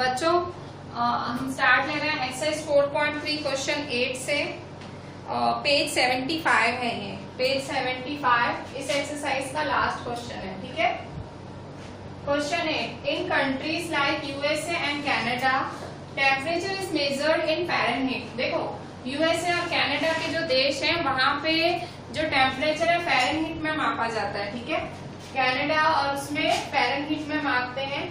बच्चों हम स्टार्ट ले रहे हैं एक्सरसाइज 4.3 क्वेश्चन 8 से। पेज 75 है ये, पेज 75 इस एक्सरसाइज का लास्ट क्वेश्चन है। ठीक है, question 8, in countries like USA and Canada temperature is measured in Fahrenheit. देखो यूएसए और कनाडा के जो देश हैं वहां पे जो टेम्परेचर है फ़ारेनहीट में मापा जाता है। ठीक है, कनाडा और उसमें फ़ारेनहीट में मापते हैं।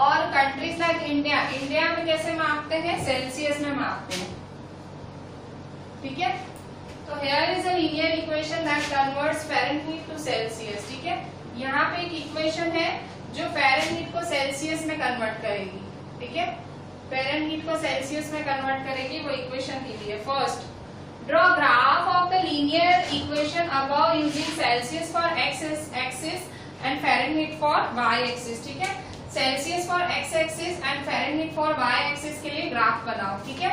और कंट्रीज लाइक इंडिया, इंडिया में कैसे मापते हैं? सेल्सियस में मापते हैं। ठीक है, तो here is a linear equation that converts Fahrenheit to Celsius. ठीक है, यहाँ पे एक इक्वेशन है जो फ़ारेनहीट को सेल्सियस में कन्वर्ट करेगी। ठीक है, फ़ारेनहीट को सेल्सियस में कन्वर्ट करेगी, वो इक्वेशन दी हुई है। First, draw graph of the linear equation above using Celsius for X axis and Fahrenheit for Y axis. ठीक है, Celsius for X axis and Fahrenheit for Y axis के लिए ग्राफ बनाओ। ठीक है,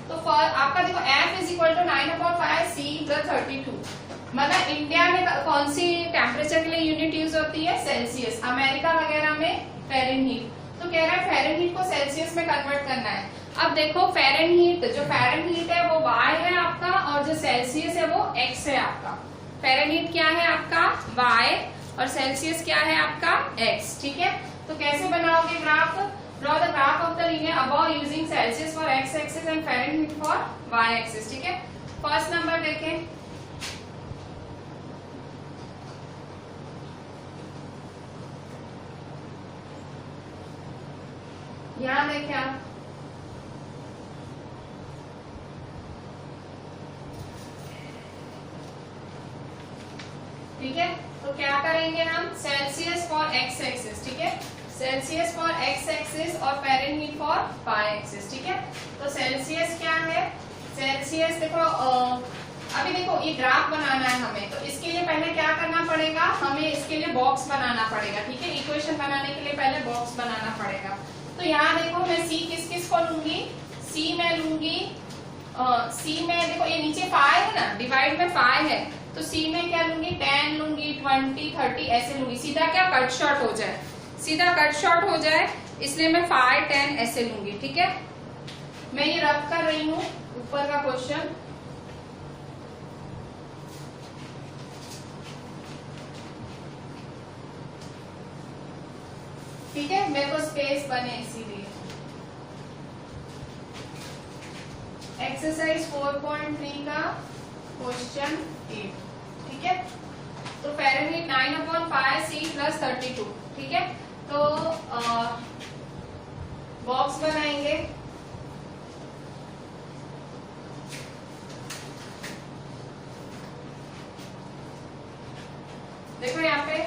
तो आपका देखो F is equal to 9/5 C + 32। मतलब इंडिया में कौन सी टेम्परेचर के लिए यूनिट यूज होती है? सेल्सियस। अमेरिका वगैरह में फ़ारेनहीट। तो कह रहा है फ़ारेनहीट को सेल्सियस में कन्वर्ट करना है। अब देखो फ़ारेनहीट, जो फ़ारेनहीट है वो y है आपका और जो सेल्सियस है वो x है आपका। फ़ारेनहीट क्या है आपका? y और सेल्सियस क्या है आपका? x। ठीक है, तो कैसे बनाओगे graph? Draw the graph of the linear above using Celsius for x axis and Fahrenheit for y axis. ठीक है, फर्स्ट नंबर देखें, यहां देखें आप, ठीक है, तो क्या करेंगे हम? Celsius for X axis. ठीक है, सेल्सियस फॉर एक्स एक्सिस और फ़ारेनहीट फॉर वाई एक्सिस। ठीक है, तो सेल्सियस क्या है? सेल्सियस देखो अभी देखो ये ग्राफ बनाना है हमें, तो इसके लिए पहले क्या करना पड़ेगा? हमें इसके लिए बॉक्स बनाना पड़ेगा। ठीक है, इक्वेशन बनाने के लिए पहले बॉक्स बनाना पड़ेगा। तो यहाँ देखो मैं सी किस किस को लूंगी? सी में लूंगी, सी में देखो ये नीचे 5 है ना, डिवाइड में 5 है, तो सी में क्या लूंगी? 10 लूंगी, 20, 30 ऐसे लूंगी। सीधा क्या कट शॉर्ट हो जाए, सीधा कट शॉर्ट हो जाए, इसलिए मैं 5, 10 ऐसे लूंगी। ठीक है, मैं ये रब कर रही हूँ ऊपर का क्वेश्चन। ठीक है, मेरे को स्पेस बने इसीलिए। एक्सरसाइज 4.3 का क्वेश्चन 8। ठीक है, तो फ़ारेनहीट 9/5 C + 32। ठीक है, तो बॉक्स बनाएंगे। देखो यहाँ पे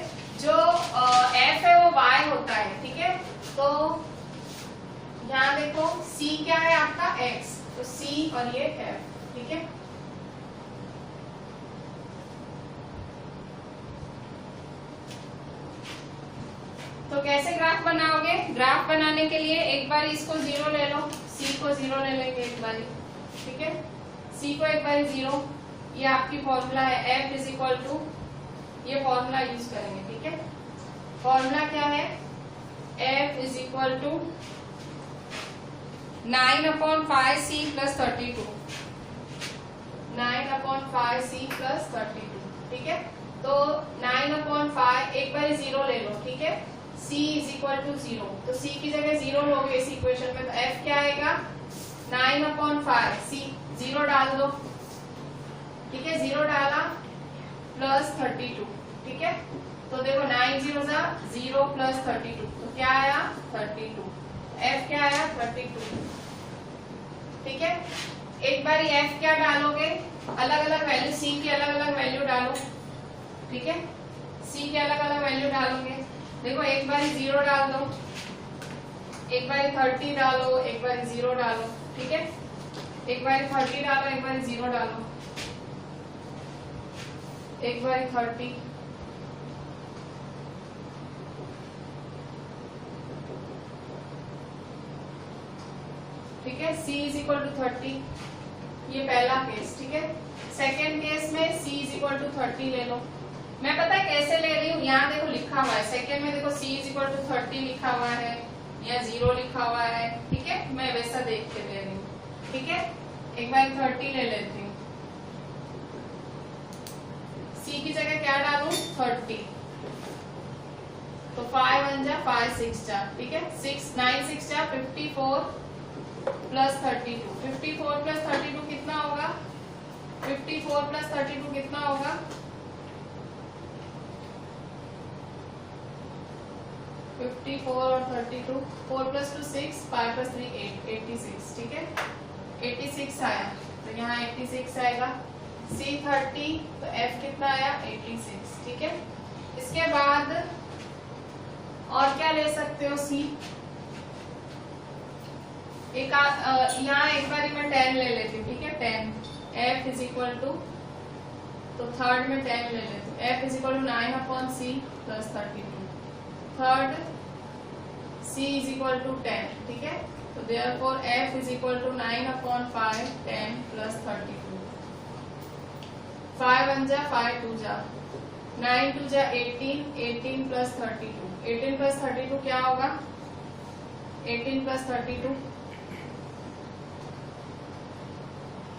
जो F है वो Y होता है। ठीक है, तो यहाँ देखो C क्या है आपका? X, तो C और ये F। ठीक है, तो कैसे ग्राफ बनाओगे? ग्राफ बनाने के लिए एक बार इसको 0 ले लो, C को 0 ले लेंगे एक बारी। ठीक है, C को एक बारी 0, ये आपकी फॉर्मूला है। F इज इक्वल टू, ये फॉर्मूला यूज करेंगे। ठीक है, फॉर्मूला क्या है? F is equal to 9/5 C + 32, 9/5 C + 32। ठीक है, तो 9/5 एक बार 0 ले लो। ठीक है, C इज इक्वल टू 0, तो C की जगह 0 लोगे इस इक्वेशन में, तो F क्या आएगा? 9/5 C 0 डाल दो। ठीक है, 0 डाला प्लस 32। ठीक है, तो देखो 9 0 प्लस 32, तो क्या आया? 32। F क्या आया? 32। ठीक है, एक बार F क्या डालोगे? अलग अलग वैल्यू, C की अलग अलग वैल्यू डालो। ठीक है, C की अलग अलग वैल्यू डालोगे। देखो एक बार 0 डाल दो, एक बार 30 डालो, एक बार 0 डालो। ठीक है, एक बार 30 डालो, एक बार 0 डालो, एक बार 30, ठीक है, C इज इक्वल टू 30, ये पहला केस। ठीक है, सेकेंड केस में C इज इक्वल टू 30 ले लो। मैं पता है कैसे ले रही हूँ, यहाँ देखो लिखा हुआ है सेकेंड में, देखो C इज इक्वल टू 30 लिखा हुआ है या 0 लिखा हुआ है, ठीक है, एक बार 30 ले लेती हूँ, सी की जगह क्या डालूं 30, तो 5 1 जा 5 6 जा, ठीक है, 6 9 6 जा 54 प्लस 32, 54 प्लस 32 कितना होगा, 54 प्लस 32 कितना होगा, 54 और 32, 4 प्लस 2 6, 5 प्लस 3 8, 86, ठीक है, 86 आया, तो यहाँ 86 आएगा, C 30, तो F कितना आया 86, ठीक है। इसके बाद और क्या ले सकते हो C, एक यहाँ एक बार मैं 10 ले लेती हूँ, ठीक है, 10, F इज इक्वल टू, तो थर्ड में 10 ले लेती हूँ, F is equal to 9/C plus 32, third C is equal to 10, ठीक है, तो therefore F is equal to 9/5 10 plus 32, 5 1 जा 5 2 जा, 9 2 जा 18, 18 प्लस 32, 18 प्लस 32 क्या होगा, 18 प्लस 32,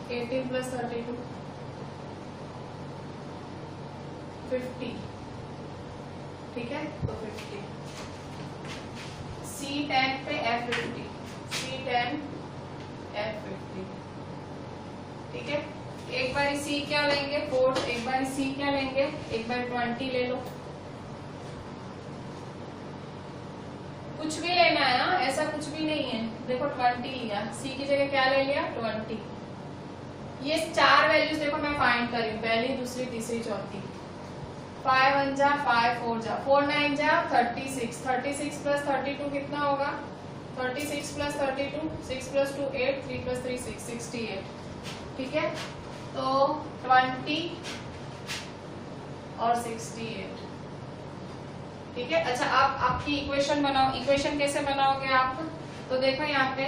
18 प्लस 32 50, ठीक है, तो 50, C 10 पे F 50, C 10 F 50, ठीक है, एक बार C क्या लेंगे 4, एक बार C क्या लेंगे, एक बार 20 ले लो, कुछ भी लेना है ना, ऐसा कुछ भी नहीं है, देखो 20 लिया, C की जगह क्या ले लिया 20, ये चार वैल्यूज देखो मैं फाइंड कर रही हूँ, पहली दूसरी तीसरी चौथी, 5 1 जा 5 4 जा, 4 9 जा 36, 36 प्लस 32 कितना होगा, 36 प्लस 32, 6 प्लस 2 8, 3 प्लस 3 6, 68, ठीक है, तो 20 और 68, ठीक है। अच्छा, आप आपकी इक्वेशन बनाओ, इक्वेशन कैसे बनाओगे आप, तो देखो यहाँ पे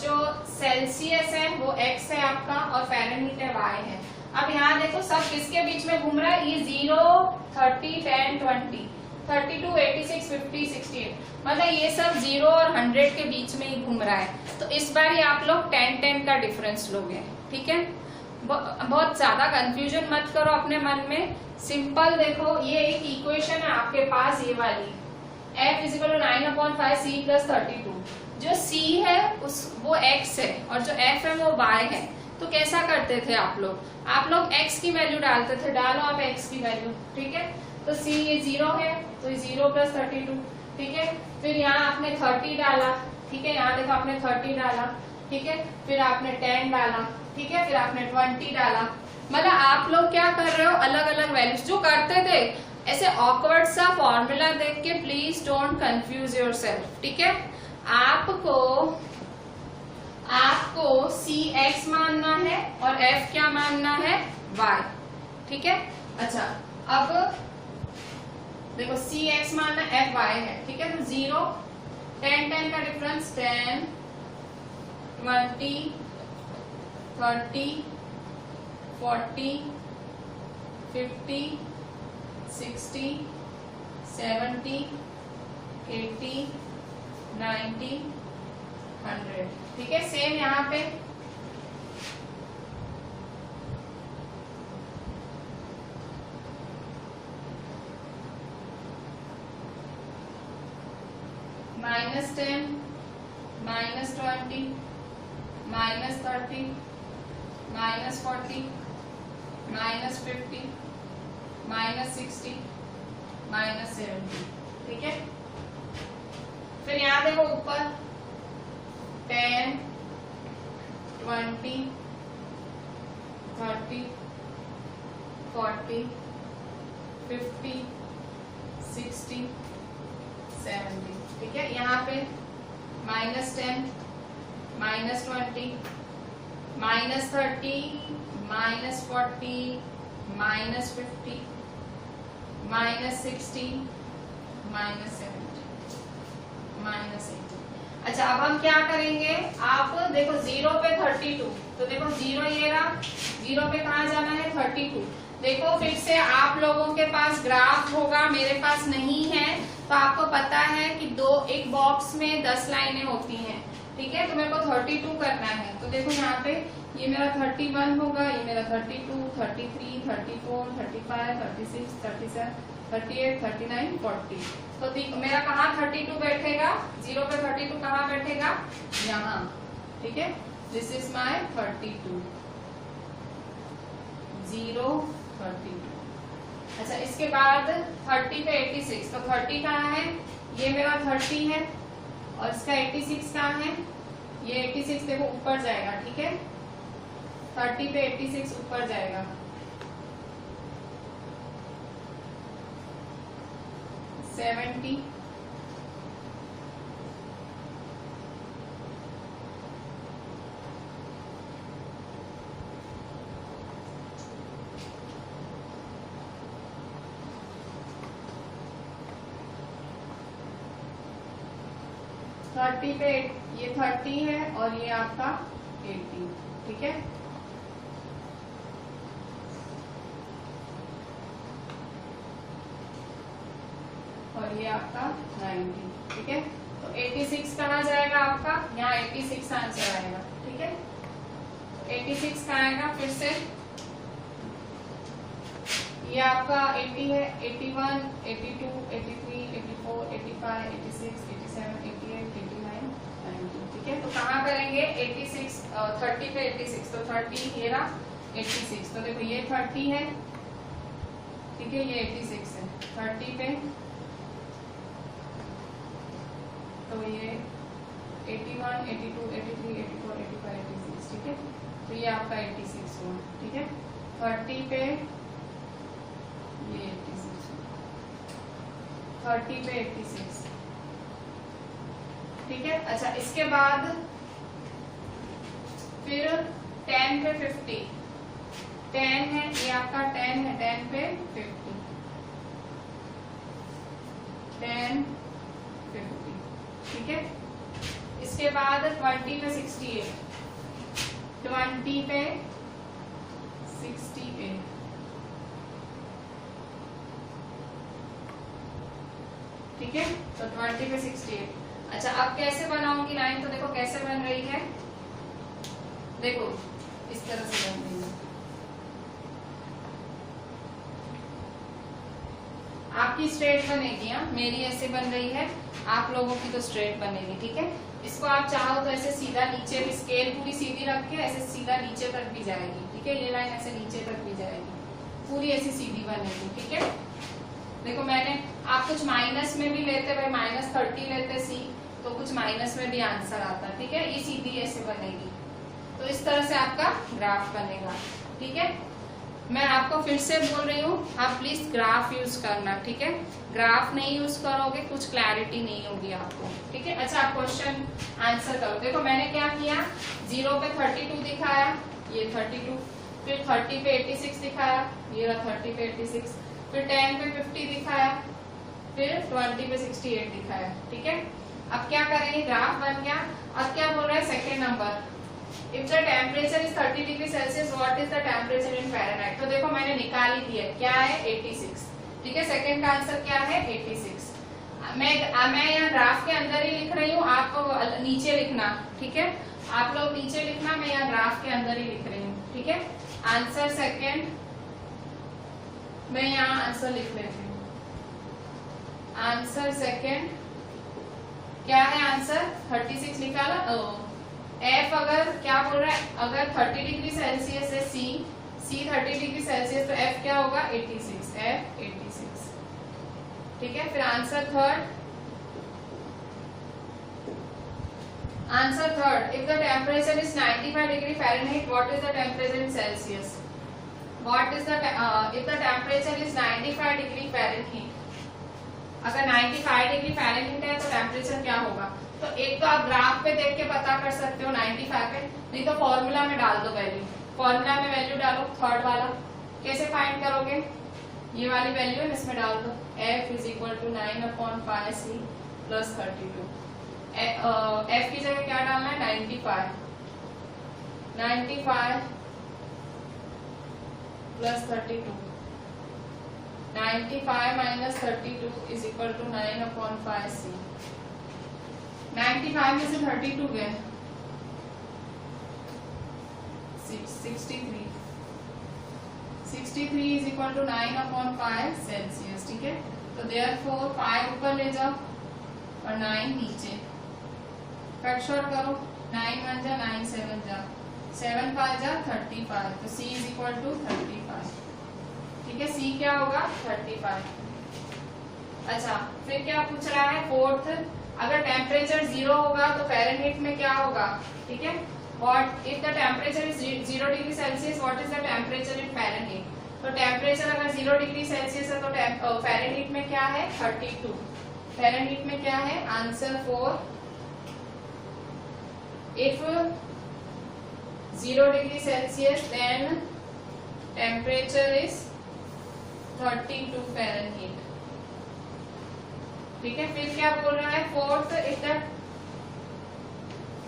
जो सेल्सियस है वो x है आपका और फ़ारेनहीट है y है। अब यहाँ देखो सब किसके बीच में घूम रहा है, ये 0 30 10 20 32 86 50 68, मतलब ये सब 0 और 100 के बीच में ही घूम रहा है। तो इस बार ये आप लोग 10 10 का डिफरेंस लोगे, ठीक है, बहुत ज्यादा कंफ्यूजन मत करो अपने मन में, सिंपल देखो ये एक इक्वेशन है आपके पास, ये वाली f is equal to 9/5 C plus 32, जो C है वो x है और जो f है वो y है। तो कैसा करते थे आप लोग x की वैल्यू डालते थे, डालो आप x की वैल्यू, ठीक है, तो C ये 0 है तो 0 प्लस 32, ठीक है, फिर यहाँ आपने 30 डाला, ठीक है, यहाँ देखो आपने 30 डाला, ठीक है, फिर आपने 10 डाला, ठीक है, फिर आपने 20 डाला, मतलब आप लोग क्या कर रहे हो, अलग अलग वैल्यूज जो करते थे, ऐसे ऑकवर्ड सा फॉर्मूला देख के प्लीज डोंट कंफ्यूज योरसेल्फ, ठीक है, आपको C x मानना है और F क्या मानना है y, ठीक है। अच्छा, अब देखो C x मानना F y है, ठीक है, तो 0 10 10 का डिफरेंस 10 20 30 40 50 60 70 80 90 100, ठीक है, सेम यहाँ पे -10 -20 -30 -40 -50 -60 -70, ठीक है, फिर यहाँ देखो ऊपर 10 20 30 40 50 60 70, ठीक है, यहाँ पे -10 -20 -30 -40 -50 -60 -70 -80। अच्छा, अब हम क्या करेंगे, आप देखो 0 पे 32, तो देखो 0 ये रहा, 0 पे कहाँ जाना है 32, देखो फिर से आप लोगों के पास ग्राफ होगा, मेरे पास नहीं है, तो आपको पता है कि एक बॉक्स में 10 लाइनें होती हैं, ठीक है। तो मेरे को 32 करना है, तो देखो यहाँ पे ये मेरा 31 होगा, ये मेरा 32, 33, 34, 35, 36, 37, 38, 39, 40। तो मेरा कहाँ 32 बैठेगा, 0 पे 32 कहाँ बैठेगा, यहाँ। ठीक है, दिस इज माय 32, 0, 32। अच्छा, इसके बाद 30 पे 86, तो 30 कहाँ है, ये मेरा 30 है, और इसका 86 कहाँ है, ये 86 देखो ऊपर जाएगा। ठीक है, 30 पे 86 ऊपर जाएगा, 70, थर्टी पे ये 30 है और ये आपका 80। ठीक है, और ये आपका 90। ठीक है, तो 86 कहाँ जाएगा आपका, यहाँ 86 आंसर आएगा। ठीक है, 86 कहाँ आएगा, फिर से ये आपका 80 है, 81, 82, 83, 84, 85, 86, 87, 88, 89, 90। ठीक है, तो कहाँ करेंगे 86, 30 पे 86, तो 30 ये रहा 86, तो देखो ये 30 है। ठीक है, ये 86 है, 30 पे तो ये 81, 82, 83, 84, 85, 86। ठीक है, तो ये आपका 86 हुआ। ठीक है, 30 पे ये 86, 30 पे 86। ठीक है, अच्छा इसके बाद फिर 10 पे 50, 10 है, ये आपका 10 है, 10 पे 50, 10, 50। ठीक है, इसके बाद 20 पे 68, 20 पे 68। ठीक है, तो 20 पे 68। अच्छा, अब कैसे बनाऊंगी लाइन, तो देखो कैसे बन रही है, देखो इस तरह से बन रही है। आपकी स्ट्रेट बनेगी, मेरी ऐसे बन रही है, आप लोगों की तो स्ट्रेट बनेगी। ठीक है, इसको आप चाहो तो ऐसे सीधा नीचे भी, स्केल पूरी सीधी रख के ऐसे सीधा नीचे तक भी जाएगी। ठीक है, ये लाइन ऐसे नीचे तक भी जाएगी, पूरी ऐसी सीधी बनेगी। ठीक है, देखो मैंने, आप कुछ माइनस में भी लेते भाई, -30 लेते सी, तो कुछ माइनस में भी आंसर आता। ठीक है, ये सीधी ऐसे बनेगी, तो इस तरह से आपका ग्राफ बनेगा। ठीक है, मैं आपको फिर से बोल रही हूँ, आप प्लीज ग्राफ यूज करना। ठीक है, ग्राफ नहीं यूज करोगे कुछ क्लैरिटी नहीं होगी आपको। ठीक है, अच्छा आप क्वेश्चन आंसर करो। देखो मैंने क्या किया, 0 पे 32 दिखाया, ये 32, फिर 30 पे 86 दिखाया, ये रहा 30 पे 86, फिर 10 पे 50 दिखाया, फिर 20 पे 68 दिखाया। ठीक है, अब क्या करेंगे, ग्राफ बन गया। अब क्या बोल रहा है second number, if the temperature is 30 degree Celsius, what is the temperature in Fahrenheit. तो देखो मैंने निकाल ही दिया, क्या है 86। ठीक है, सेकेंड का आंसर क्या है 86। मैं यहाँ ग्राफ के अंदर ही लिख रही हूँ, आप नीचे लिखना। ठीक है, आप लोग नीचे लिखना, मैं यहाँ ग्राफ के अंदर ही लिख रही हूँ। ठीक है, आंसर सेकेंड, मैं यहाँ आंसर लिख लेती हूँ। आंसर सेकेंड क्या है, आंसर 36 निकाला। एफ अगर क्या बोल रहा है, अगर 30 डिग्री सेल्सियस है सी 30 डिग्री सेल्सियस, तो एफ क्या होगा 86, एफ 86। ठीक है, फिर answer third, if the temperature is 95 degree Fahrenheit, what is the temperature in Celsius. What is the, if the temperature is 95 degree Fahrenheit, अगर 95 डिग्री फ़ारेनहाइट है तो टेम्परेचर क्या होगा। तो एक तो आप ग्राफ पे देख के पता कर सकते हो 95 पे, नहीं तो फॉर्मूला में डाल दो वैल्यू, फॉर्मूला में वैल्यू डालो थर्ड वाला। कैसे फाइंड करोगे, ये वाली वैल्यू है इसमें डाल दो, f is equal to 9/5c plus 32। f की जगह क्या डालना है 95 plus 32, 95 minus 32 is equal to 9/5c। 95 में से 32 गए 63 63 इज इक्वल टू 9/5 सेल्सियस। ठीक है, तो देयरफॉर 5 ऊपर ले जाओ और 9 नीचे, कट शॉर्ट करो, 9 1 जा 9 7 जा 7 5 जा 35, तो C इज इक्वल टू 35। ठीक है, C क्या होगा 35। अच्छा, फिर क्या पूछ रहा है फोर्थ, अगर टेम्परेचर 0 होगा तो फ़ारेनहीट में क्या होगा। ठीक है, what if the temperature is 0 degree Celsius, what is the temperature in Fahrenheit. तो टेम्परेचर अगर 0 डिग्री सेल्सियस है तो फ़ारेनहीट में क्या है 32। फ़ारेनहीट में क्या है answer 4। If 0 degree Celsius, then temperature is 32 Fahrenheit। ठीक है, फिर क्या बोल रहा है fourth, if the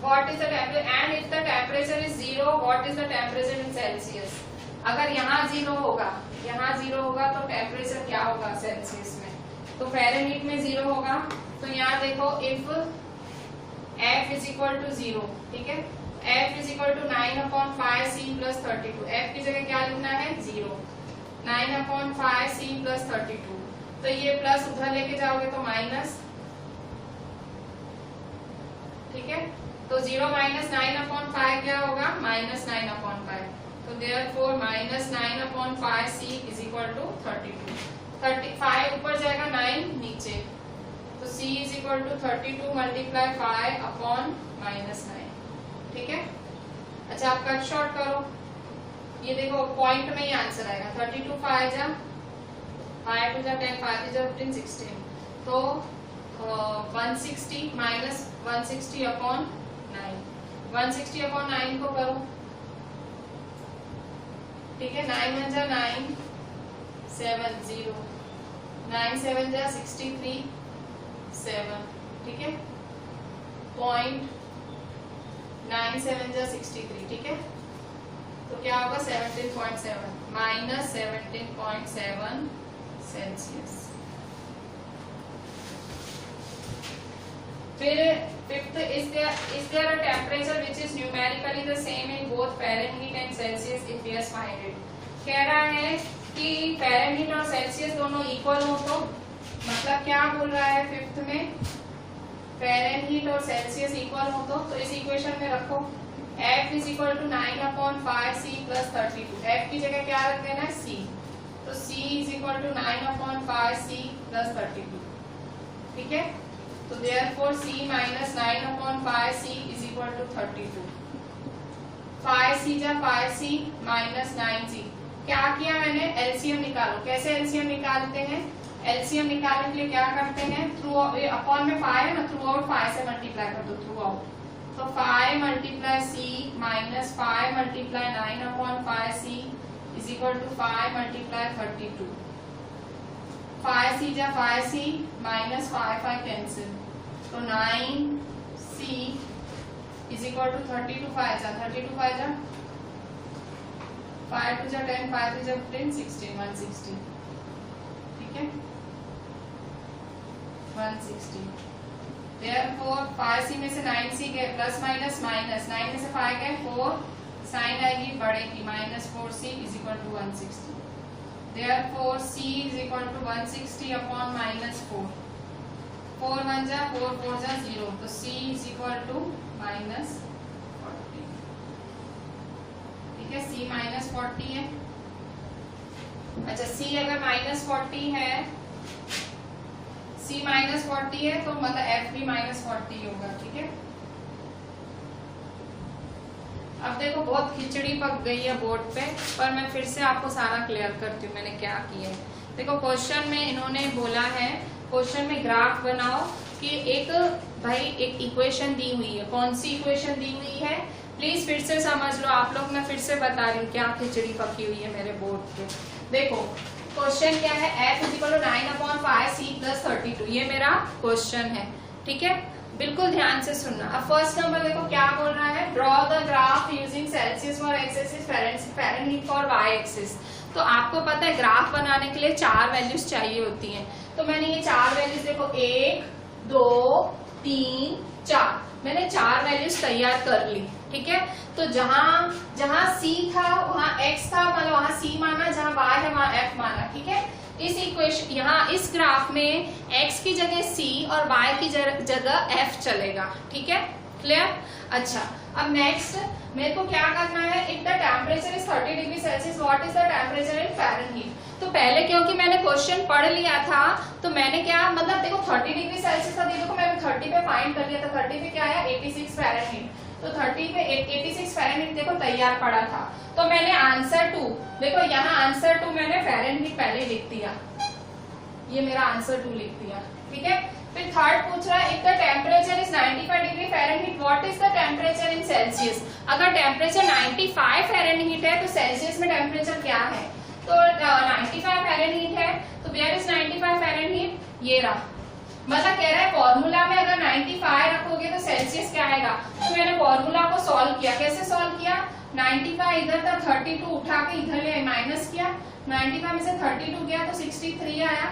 what is the temperature and if the temperature is 0, what is the temperature in Celsius. अगर यहाँ 0 होगा, यहाँ 0 होगा तो टेम्परेचर क्या होगा सेल्सियस में, तो फ़ारेनहीट में 0 होगा। तो यहाँ देखो if F is equal to 0, ठीक है, F is equal to 9/5 C plus 32, F की जगह क्या लिखना है 0, 9/5 C प्लस 32, तो ये प्लस उधर लेके जाओगे तो माइनस। ठीक है, तो 0 माइनस 9/5 क्या होगा माइनस 9/5, तो therefore minus 9/5 C is equal to 32। 35 ऊपर जाएगा 9 नीचे, तो C is equal to 32 multiply 5 upon minus 9। ठीक है, अच्छा आप कट शॉर्ट करो, ये देखो पॉइंट में ही आंसर आएगा। 32 5 जा 5 2 जा 10 5 3 जा 15 16, तो 160 माइनस 160 अपॉन 9, 160 अपॉन 9 को करो। ठीक है, 9 1 जा 9 7 0, 9 7 जा 63 7। ठीक है, पॉइंट 9 7 जा 63। ठीक है, तो क्या होगा 17.7 माइनस 17.7 सेल्सियस। फिर fifth, is there a temperature which is numerically the same in both Fahrenheit and Celsius, if yes find it. कह रहा है कि फ़ारेनहीट और सेल्सियस दोनों इक्वल हो, तो मतलब क्या बोल रहा है फिफ्थ में, फ़ारेनहीट और सेल्सियस इक्वल हो तो इस इक्वेशन में रखो F is equal to 9/5 C plus 32, F की जगह क्या रख देना है C, तो C is equal to 9/5 C plus 32। ठीक है, तो therefore C minus 9/5 C is equal to 32। 5C जा 5C माइनस 9C। क्या किया मैंने, एलसीएम निकालो। कैसे एलसीएम निकालते हैं, एलसीएम निकालने के लिए क्या करते हैं, थ्रू अपॉन में 5 है ना, थ्रू आउट 5 से मल्टीप्लाई कर दो, थ्रू आउट, तो 5 multiply C minus 5 multiply 9/5 C is equal to 5 multiply 32। 5C जा 5C माइनस 5 कैंसिल, तो 9C इज इक्वल टू 32 5 जा 32 5 जा 5 2 जा 10 5 3 जा 15 16 160। ठीक है, 160। देयरफॉर 5C में से 9C गए, प्लस माइनस माइनस, 9 में से 5 गए 4, साइन आएगी बढ़ेगी, minus 4C is equal to 160। Therefore C is equal to 160 upon minus 4, 4 1 जा 4 4 जा 0, तो C is equal to minus 40। ठीक है, C माइनस 40 है। अच्छा, C अगर माइनस 40 है, C माइनस 40 है, तो मतलब F भी माइनस 40 होगा। ठीक है, अब देखो बहुत खिचड़ी पक गई है बोर्ड पे, पर मैं फिर से आपको सारा क्लियर करती हूँ मैंने क्या किया है। देखो क्वेश्चन में इन्होंने बोला है, क्वेश्चन में ग्राफ बनाओ कि एक भाई एक इक्वेशन दी हुई है, कौन सी इक्वेशन दी हुई है प्लीज फिर से समझ लो आप लोग, मैं फिर से बता रही हूँ क्या खिचड़ी पकी हुई है मेरे बोर्ड पे। देखो क्वेश्चन क्या है, F is equal to 9/5 C plus 32, ये मेरा क्वेश्चन है। ठीक है, बिल्कुल ध्यान से सुनना। अब फर्स्ट नंबर देखो क्या बोल रहा है, draw the graph using Celsius for X axis, Fahrenheit for Y axis. तो आपको पता है ग्राफ बनाने के लिए 4 वैल्यूज चाहिए होती हैं, तो मैंने ये 4 वैल्यूज देखो 1 2 3 4, मैंने 4 वैल्यूज तैयार कर ली, ठीक है। तो जहां C था वहां X था, मतलब वहां C माना, जहां Y है वहां F माना, ठीक है। इस इक्वेशन यहाँ इस ग्राफ में X की जगह C और Y की जगह F चलेगा, ठीक है, क्लियर। अच्छा, अब नेक्स्ट मेरे को क्या करना है, if the temperature is 30 degree Celsius what is the temperature in Fahrenheit. तो पहले क्योंकि मैंने क्वेश्चन पढ़ लिया था तो मैंने क्या, मतलब देखो 30 डिग्री सेल्सियस था, देखो मैंने 30 पे फाइंड कर लिया था, 30 पे क्या आया 86 फ़ारेनहीट, तो 30 पे 86 फ़ारेनहीट देखो तैयार पड़ा था। तो मैंने आंसर 2, देखो यहाँ आंसर 2 मैंने फ़ारेनहीट पहले लिख दिया, ये मेरा आंसर 2 लिख दिया, ठीक है। फिर थर्ड पूछ रहा है if the temperature is 95 degree Fahrenheit what is the temperature in Celsius. अगर टेम्परेचर 95 फ़ारेनहीट है तो सेल्सियस में टेम्परेचर क्या है, तो 95 फ़ारेनहीट है, तो वेयर इज 95 फ़ारेनहीट, ये रहा। मतलब कह रहा है फॉर्मूला में अगर 95 रखोगे तो सेल्सियस क्या आएगा। तो मैंने फॉर्मूला को सॉल्व किया, कैसे सॉल्व किया, 95 इधर था, 32 उठा के इधर ले माइनस किया, 95 में से 32 गया तो 63 आया,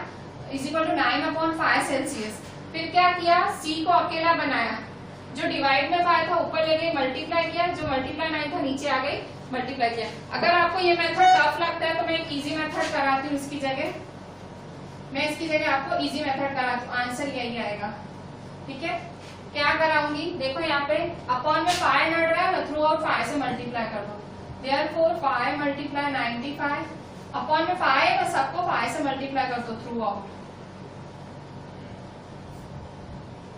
इज इक्वल टू 9/5 सेल्सियस। फिर क्या किया, C को अकेला बनाया, जो डिवाइड में पाया था ऊपर ले गई मल्टीप्लाई किया, जो मल्टीप्लाई नहीं था नीचे आ गई मल्टीप्लाई किया। अगर आपको ये मेथड टफ लगता है तो मैं एक इजी मेथड कराती हूँ इसकी जगह, मैं इसकी जगह आपको इजी मेथड कराती हूँ, आंसर यही आएगा, ठीक है। क्या कराऊंगी, देखो यहाँ पे अपॉन में 5 नड़ रहा है ना, थ्रू आउट 5 से मल्टीप्लाई कर दो, देयरफॉर 5 मल्टीप्लाई 95 अपॉन में 5 और सबको 5 से मल्टीप्लाई कर दो थ्रू आउट,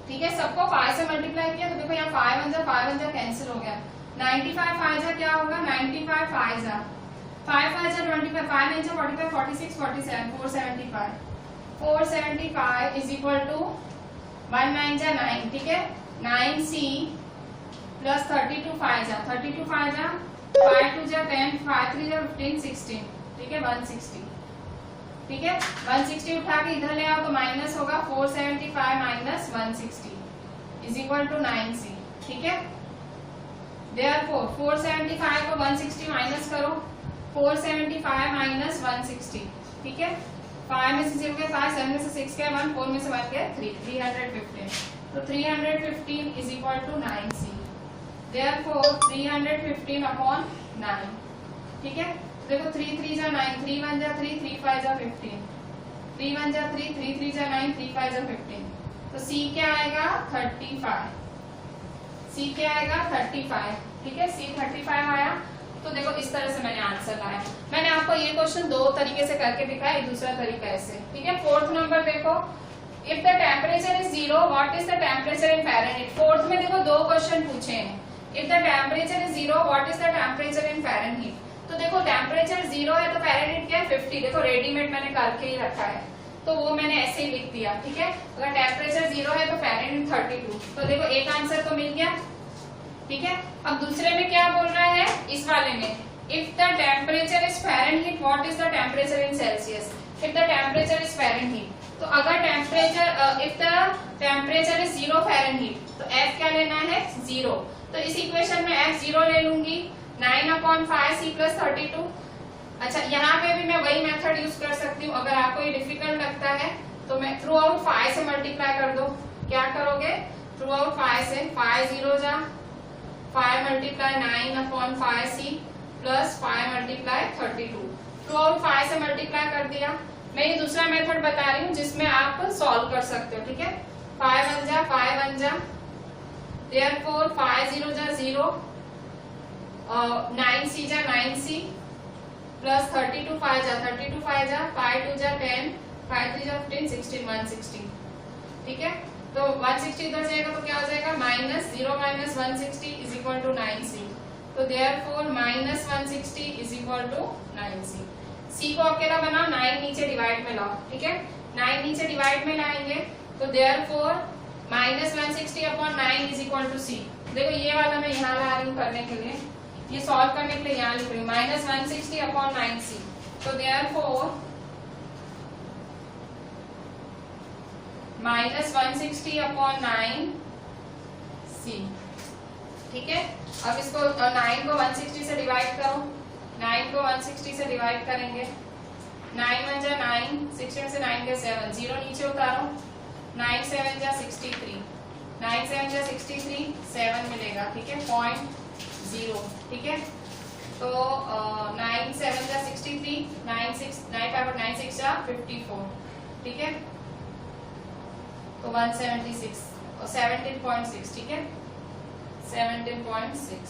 ठीक है। सबको 5 से मल्टीप्लाई किया तो देखो यहाँ 5 1 जा कैंसिल हो गया, 95 5 जा क्या होगा, 95 5 जा 5 जा 25, 5 9 जा 45 46 47 475 इज इक्वल टू 1 9 जा 9, ठीक है। 9C प्लस 32 5 जा 32 5 जा 5 2 जा 10 5 3 जा 15 16, ठीक है, 160, ठीक है। 160 उठा के इधर ले आओ तो माइनस होगा 475 minus 160 is equal to 9C, ठीक है। देयरफॉर 475 को 160 माइनस करो, 475 माइनस 160, ठीक है। 5 में से 0 गया 5, 7 में से 6 गया 1, 4 में से 1 गया 3, 315, तो 315 is equal to 9C। Therefore 315 upon 9, ठीक है। देखो 3 3 जा 9, 3 1 जा 3, 3 5 जा 15, 3 1 जा 3, 3 3 जा 9, 3 5 जा 15, तो C क्या आएगा 35, C क्या आएगा 35, ठीक है। C 35 आया, तो देखो इस तरह से मैंने आंसर लाया। मैंने आपको ये क्वेश्चन 2 तरीके से करके दिखाया, एक दूसरा तरीका ऐसे, ठीक है। फोर्थ नंबर देखो, if the temperature is 0 what is the temperature in Fahrenheit. Fourth में देखो 2 क्वेश्चन पूछे हैं, if the temperature is 0 what is the temperature in Fahrenheit. तो देखो टेम्परेचर 0 है तो फ़ारेनहीट क्या है 50, देखो रेडीमेड मैंने करके ही रखा है तो वो मैंने ऐसे ही लिख दिया, ठीक है। अगर टेम्परेचर 0 है तो फ़ारेनहीट 32, तो देखो एक आंसर तो मिल गया, ठीक है। अब दूसरे में क्या बोल रहा है, इस वाले में if the temperature is Fahrenheit what is the temperature in Celsius. If the temperature is Fahrenheit, तो अगर temperature if the temperature is 0 Fahrenheit तो F क्या लेना है 0, तो इस इक्वेशन में F 0 ले लूंगी, 9/5 C प्लस 32। अच्छा, यहाँ पे भी मैं वही मेथड यूज कर सकती हूँ, अगर आपको ये डिफिकल्ट लगता है तो मैं थ्रू आउट 5 से मल्टीप्लाई कर दो। क्या करोगे, थ्रू आउट 5 से 5 0 जा 5 multiply 9/5 C plus 5 multiply 32, through out 5 से मल्टीप्लाई कर दिया। मैं ये दूसरा मेथड बता रही हूँ जिसमें आप सॉल्व कर सकते हो, ठीक है। 5 1 जा 5 1 जा, देयरफॉर 5 0 जा 0, 9C जा 9C प्लस 32 5 जा 32 5 जा 5 2 जा 10, 5 3 जा 15 16 160, ठीक है। तो 160 इधर जाएगा तो क्या हो जाएगा minus 0 minus 160 is equal to 9C, तो therefore minus 160 is equal to 9C। C को अकेला बनाओ, 9 नीचे डिवाइड में लाओ, ठीक है। 9 नीचे डिवाइड में लाएंगे तो therefore minus 160 upon 9 is equal to C। देखो ये वाला मैं यहाँ ला रही हूँ करने के लिए, ये सॉल्व करने के लिए यहाँ लिख रही हूँ, माइनस 160 अपॉन 9C, तो देयरफॉर माइनस 160 अपॉन 9C, ठीक है। अब इसको 9 को 160 से डिवाइड करो, 9 को 160 से डिवाइड करेंगे, 9 1 जा 9, 60 में से 9 गया 7, 0 नीचे उतारो, 9 7 जा 63, 9 7 जा 63, 7 मिलेगा, ठीक है, 0.0, ठीक है। तो 9 7 जा 63, 9 6 जा 54, ठीक है, तो 176 और 17.6, ठीक है, 17.6।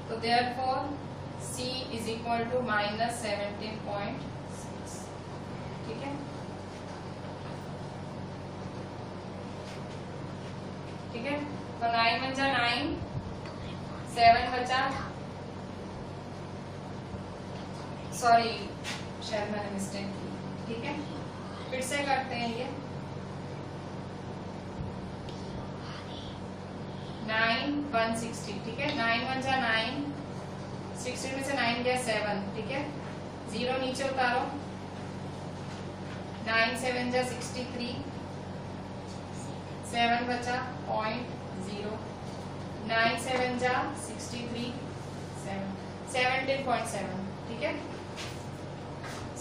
तो therefore C is equal to -17.6, ठीक है, ठीक है। तो 9 1 जा 9, 7 बचा, सॉरी शायद मैंने मिस्टेक की, ठीक है, फिर से करते हैं ये 9 160, ठीक है, 9 1 जा 9, 60 में से 9 गया 7, ठीक है, 0 नीचे उतारो, 9 7 जा 63, 7 बचा 0.0, 9 7 जा 63, 17.7, ठीक है।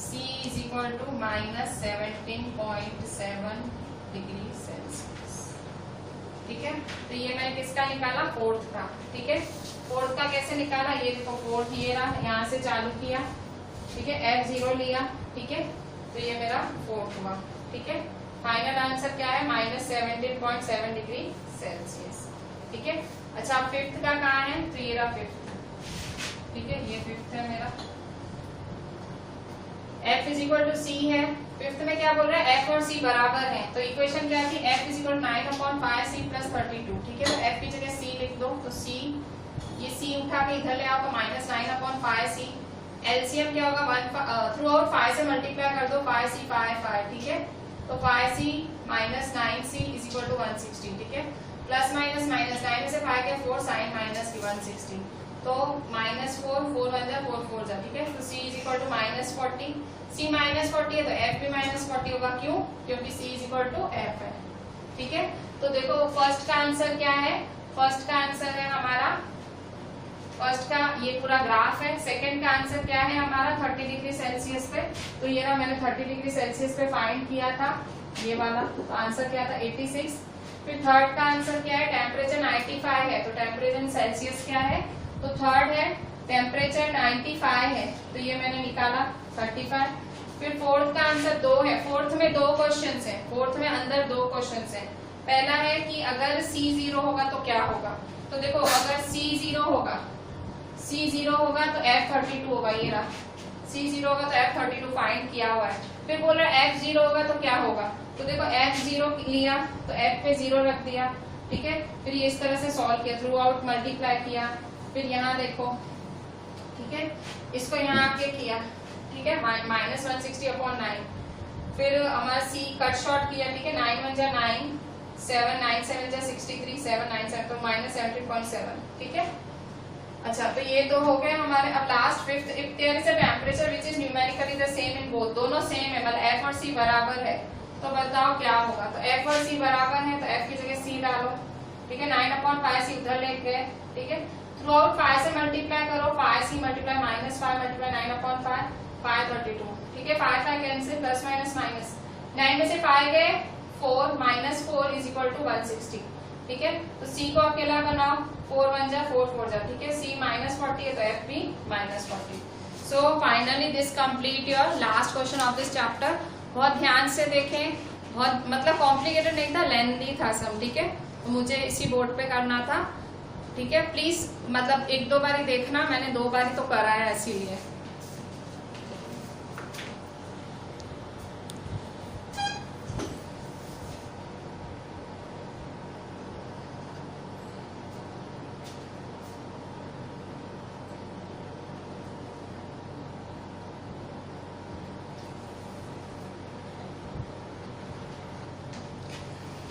C is equal to -17.7 degree Celsius, ठीक है। तो ये मैंने किसका निकाला, फोर्थ का, ठीक है। फोर्थ का कैसे निकाला, ये देखो फोर्थ ये रहा, यहाँ से चालू किया, ठीक है, F0 लिया, ठीक है, तो ये मेरा फोर्थ हुआ, ठीक है। फाइनल आंसर क्या है, -17.7 डिग्री सेल्सियस, ठीक है। अच्छा फिफ्थ का कहाँ है, तो ये रहा फिफ्थ, ठीक है, ये फिफ्थ है मेरा। F is equal to C है, फिफ्थ में क्या बोल रहा है, F और C बराबर हैं, तो इक्वेशन क्या थी, F इज इक्वल 9/5C + 32, ठीक है। तो F की जगह C लिख दो, तो C, ये C उठा के इधर ले आओ तो -9/5C, एलसीएम क्या होगा, 1 थ्रू आउट 5 से मल्टीप्लाई कर दो, 5C 5, ठीक है, तो 5C - 9C is equal to 160, ठीक है, प्लस माइनस माइनस 9 में से 5 गया 4 sin -160, तो -4 4 1 जा 4 4 जा, ठीक है। तो C is equal to -40, C -40 है तो F भी -40 होगा, क्यों, क्योंकि C is equal to F है, ठीक है। तो देखो फर्स्ट का आंसर क्या है, फर्स्ट का आंसर है हमारा, फर्स्ट का ये पूरा ग्राफ है। सेकंड का आंसर क्या है हमारा, 30 डिग्री सेल्सियस पे, तो ये रहा, मैंने 30 डिग्री सेल्सियस पे फाइंड किया था ये वाला, तो आंसर क्या था 86। फिर थर्ड का आंसर क्या है, टेम्परेचर 95 है, तो टेम्परेचर सेल्सियस क्या है, तो थर्ड है, टेम्परेचर 95 है, तो ये मैंने निकाला 35। फिर फोर्थ का आंसर 2 है, फोर्थ में 2 क्वेश्चंस है, फोर्थ में अंदर 2 क्वेश्चंस है। पहला है कि अगर C 0 होगा तो क्या होगा, तो देखो अगर C 0 होगा, C 0 होगा तो F 32 होगा, ये रहा, C 0 होगा तो F 32 फाइंड किया हुआ है। फिर बोल रहा है F 0 होगा तो क्या होगा, तो देखो F 0 लिया तो F पे 0 रख दिया, ठीक है। फिर ये इस तरह से सॉल्व किया, थ्रू आउट मल्टीप्लाई किया, फिर यहाँ देखो, ठीक है, इसको यहाँ आके किया, ठीक है, -160/9, फिर हमारा C कट शॉर्ट किया, ठीक है, 9 1 जा 9, 7 9 7 जा 63, 7 9 7 तो -17.7, ठीक है। अच्छा तो ये तो हो गए हमारे। अब last fifth, if there is a temperature which is numerically the same in both, दोनों सेम है, मतलब F और C बराबर है, तो बताओ क्या होगा, तो F और C बराबर है तो F की जगह C डालो, ठीक है, 9/5C उधर ले गए, ठीक है, थ्रू आउट 5 से मल्टीप्लाई करो, 5C मल्टीप्लाई -5 मल्टीप्लाई 9/5 532, ठीक है, 5 5 कैंसिल, प्लस माइनस माइनस, 9 में से 5 गए 4 -4 इज इक्वल टू 160, ठीक है। तो C को अकेला बनाओ, 4 1 जा 4 4 जा, ठीक है, C -40 है तो F भी -40। So finally this complete your last question of this chapter. बहुत ध्यान से देखें, बहुत मतलब कॉम्प्लिकेटेड नहीं था, लेंथी था सब, ठीक है, तो मुझे इसी बोर्ड पे करना था, ठीक है। प्लीज मतलब 1-2 बार ही देखना, मैंने 2 बार ही तो कराया इसीलिए।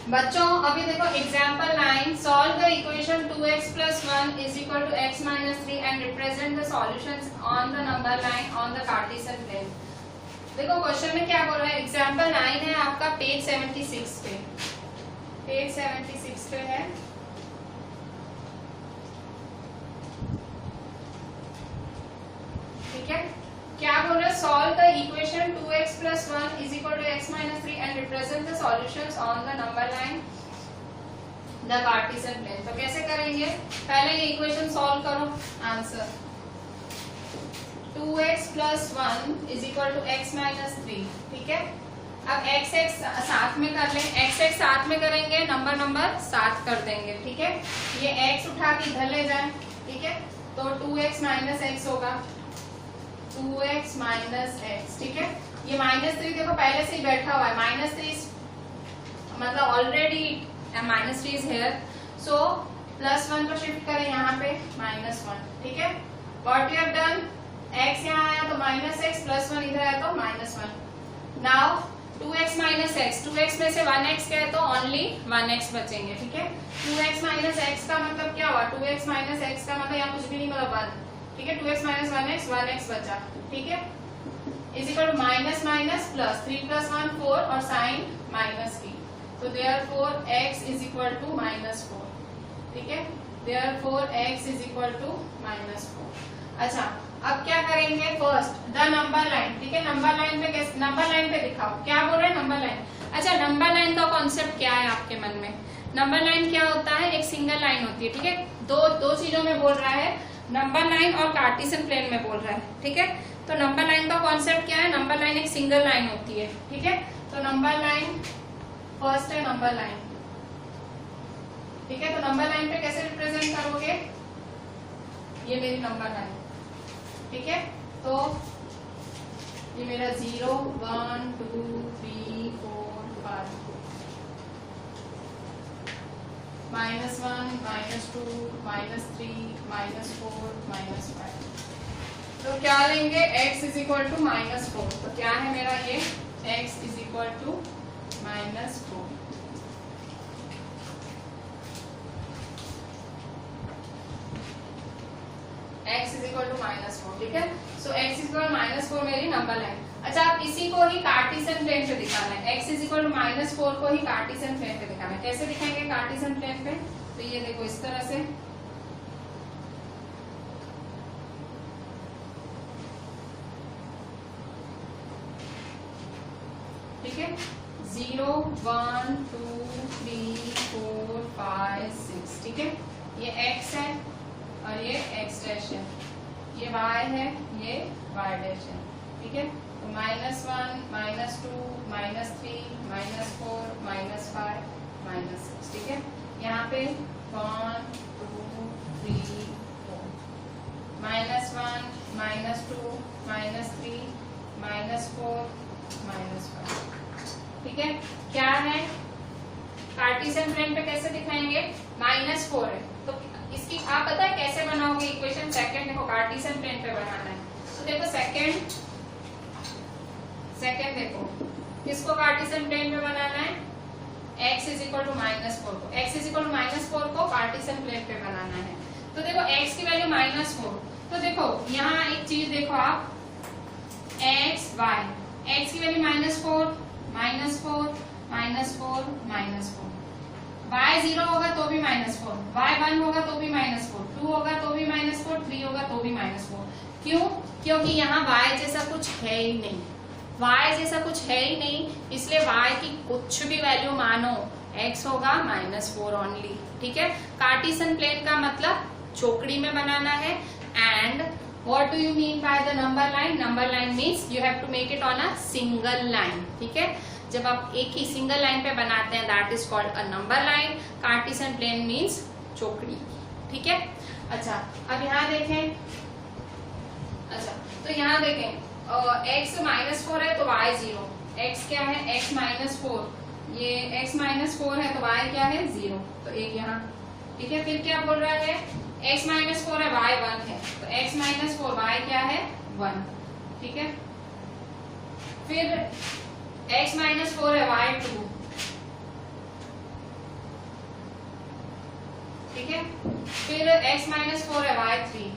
बच्चों अभी देखो example 9, solve the equation 2x + 1 is equal to x - 3 and represent the solutions on the number line on the Cartesian plane. देखो क्वेश्चन में क्या बोल रहा है, एग्जाम्पल 9 है आपका पेज 76 पे, पेज 76 पे है, ठीक है। क्या बोल रहा है, solve the equation 2x + 1 is equal to x - 3 and represent the solutions on the number line the Cartesian plane. तो कैसे करेंगे, पहले ये इक्वेशन सॉल्व करो। Answer 2x + 1 = x - 3। ठीक है, अब x साथ में कर लें, x साथ में करेंगे, नंबर साथ कर देंगे। ठीक है, ये x उठा के इधर ले जाएं। ठीक है, तो 2x - x होगा, 2x - x। ठीक है, ये -3 देखो पहले से ही बैठा हुआ है, -3 मतलब ऑलरेडी -3 इज हियर, सो +1 को शिफ्ट करें यहाँ पे -1। ठीक है, what you have done, x यहाँ आया तो -x, +1 इधर आया तो -1। नाउ 2x - x, 2x में से 1x गए तो ओनली 1x बचेंगे। ठीक है, 2x - x का मतलब क्या हुआ, 2x - x का मतलब यहाँ कुछ भी नहीं, मतलब 1। ठीक है, 2x - 1x, 1x बचा। ठीक है, = माइनस प्लस, 3 + 1 4 और साइन -t, तो therefore x = -4। ठीक है, therefore x = -4। अच्छा, अब क्या करेंगे, फर्स्ट द नंबर लाइन। ठीक है, नंबर लाइन पे कैसे, नंबर लाइन पे दिखाओ, क्या बोल रहे हैं नंबर लाइन। अच्छा, नंबर लाइन का कॉन्सेप्ट क्या है आपके मन में, नंबर लाइन क्या होता है, एक सिंगल लाइन होती है। ठीक है, दो चीजों में बोल रहा है, नंबर लाइन और कार्टेशियन प्लेन में बोल रहा है। ठीक है, तो नंबर लाइन का कॉन्सेप्ट क्या है, नंबर लाइन एक सिंगल लाइन होती है। ठीक है, तो नंबर लाइन फर्स्ट है नंबर लाइन। ठीक है, तो नंबर लाइन पे कैसे रिप्रेजेंट करोगे, ये मेरी नंबर लाइन। ठीक है, तो ये मेरा 0 1 2 3 4 5, -1 -2 -3 -4 -5। तो क्या लेंगे, x = -4। तो क्या है मेरा ये, x = -4। x = -4। ठीक है, सो x = -4 मेरी नंबर लाइन। अच्छा, आप इसी को ही कार्टेशियन प्लेन पे दिखाना है, x = -4 को ही कार्टेशियन प्लेन पे दिखाना है। कैसे दिखाएंगे कार्टेशियन प्लेन पे, तो ये देखो इस तरह से, ठीक है, 0 1 2 3 4 5 6। ठीक है, ये x है और ये x डैश है, ये y है, ये y डैश है। ठीक है, तो -1 -2 -3 -4 -5 -6। ठीक है, यहाँ पे 1 2 3 4, -1 -2 -3 -4 -5। ठीक है, क्या है, कार्टेशियन प्लेन पे कैसे दिखाएंगे, -4 है, तो इसकी आप पता है कैसे बनाओगे इक्वेशन, सेकंड देखो कार्टेशियन प्लेन पे बनाना है। तो देखो सेकंड देखो किसको कार्टेशियन प्लेन पे बनाना है, x = -4 को, x = -4 को कार्टेशियन प्लेन पे बनाना है। तो देखो x की वैल्यू -4, तो देखो यहाँ एक चीज देखो आप, x y, x की वैल्यू -4 -4 -4 -4, y 0 होगा तो भी -4, y 1 होगा तो भी -4, 2 होगा तो भी -4, 3 होगा तो भी -4। क्यों, क्योंकि यहाँ y जैसा कुछ है ही नहीं, y जैसा कुछ है ही नहीं, इसलिए y की कुछ भी वैल्यू मानो x होगा -4 ओनली। ठीक है, कार्टेशियन प्लेन का मतलब चौकड़ी में बनाना है। And what do you mean by the number line, number line means you have to make it on a single line. ठीक है, जब आप एक ही सिंगल लाइन पे बनाते हैं that is called a number line, Cartesian plane means चौकड़ी। ठीक है, अच्छा अब यहाँ देखें, अच्छा तो यहाँ देखें x -4 है तो y 0, x क्या है, x -4, ये x -4 है तो y क्या है 0, तो एक यहाँ। ठीक है, फिर क्या बोल रहा है, x -4 है y 1 है, तो x -4 y क्या है 1। ठीक है, फिर x -4 है y 2। ठीक है, फिर x -4 है y 3।